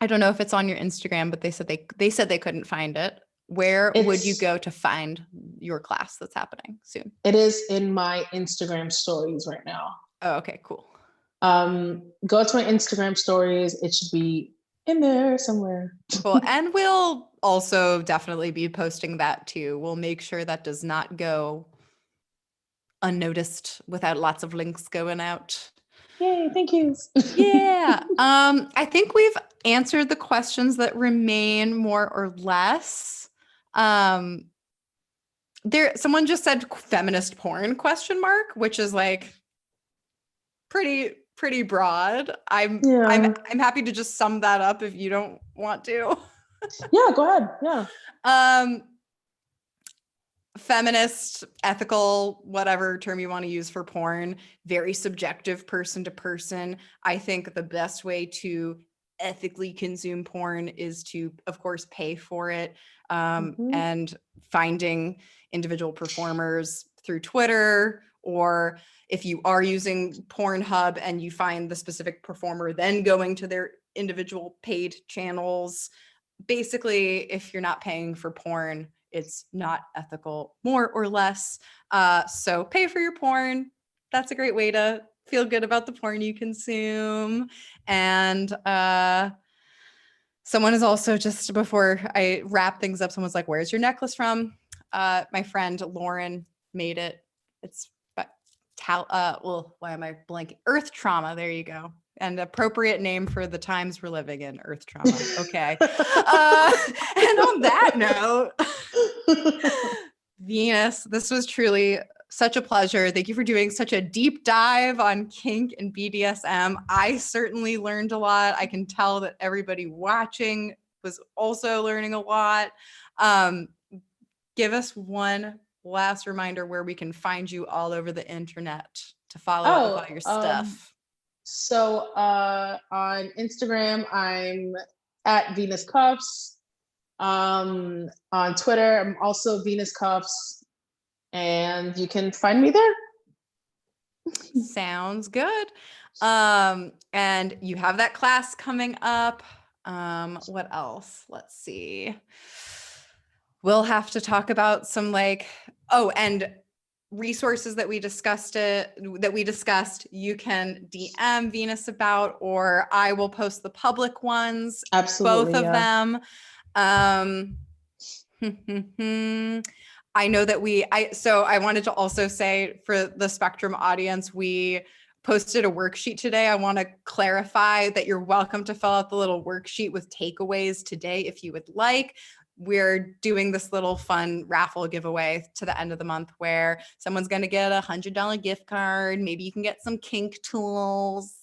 I don't know if it's on your Instagram, but they said they couldn't find it. Where would you go to find your class that's happening soon? It is in my Instagram stories right now. Oh, okay, cool. Go to my Instagram stories. It should be in there somewhere. Cool. And we'll also definitely be posting that too. We'll make sure that does not go unnoticed without lots of links going out. Yay, thank you. Yeah. I think we've answered the questions that remain more or less. Someone just said feminist porn ? Which is like pretty broad. I'm happy to just sum that up if you don't want to. Yeah, go ahead. Yeah. Feminist, ethical, whatever term you want to use for porn, very subjective person to person. I think the best way to ethically consume porn is to, of course, pay for it, and finding individual performers through Twitter, or if you are using Pornhub and you find the specific performer, then going to their individual paid channels. Basically, if you're not paying for porn, it's not ethical, more or less. So pay for your porn. That's a great way to feel good about the porn you consume. And someone is also, just before I wrap things up, someone's like, where's your necklace from? My friend Lauren made it. It's why am I blanking? Earth Trauma. There you go. An appropriate name for the times we're living in, Earth Trauma. Okay. And on that note, Venus, this was truly such a pleasure. Thank you for doing such a deep dive on kink and BDSM. I certainly learned a lot. I can tell that everybody watching was also learning a lot. Give us one last reminder where we can find you all over the internet to follow up with all your stuff. So on Instagram, I'm at Venus Cuffs. On Twitter, I'm also Venus Cuffs, and you can find me there. Sounds good. And you have that class coming up. What else? Let's see. We'll have to talk about some and resources that we discussed, you can DM Venus about, or I will post the public ones. Absolutely, both of them. I know that so I wanted to also say for the Spectrum audience, we posted a worksheet today. I want to clarify that you're welcome to fill out the little worksheet with takeaways today if you would like. We're doing this little fun raffle giveaway to the end of the month where someone's going to get a $100 gift card. Maybe you can get some kink tools,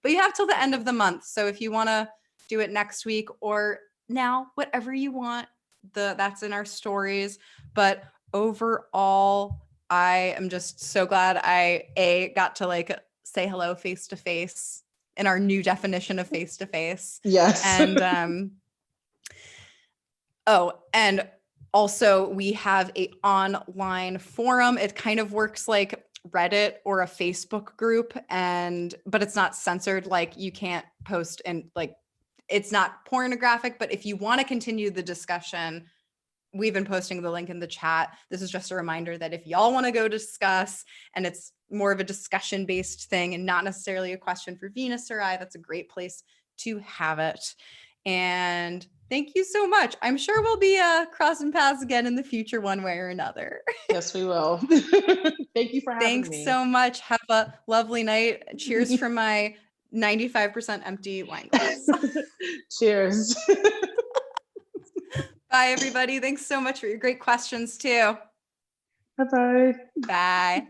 but you have till the end of the month. So if you want to do it next week or now, whatever you want, that's in our stories. But overall, I am just so glad I got to like say hello face to face in our new definition of face to face. Yes. And and also we have a online forum. It kind of works like Reddit or a Facebook group, but it's not censored. Like you can't post and like it's not pornographic, but if you want to continue the discussion, we've been posting the link in the chat. This is just a reminder that if y'all want to go discuss and it's more of a discussion based thing and not necessarily a question for Venus or I, that's a great place to have it. And thank you so much. I'm sure we'll be crossing paths again in the future one way or another. Yes, we will. Thank you for having me. Thanks so much. Have a lovely night. Cheers from my 95% empty wine glass. Cheers. Bye, everybody. Thanks so much for your great questions, too. Bye-bye. Bye.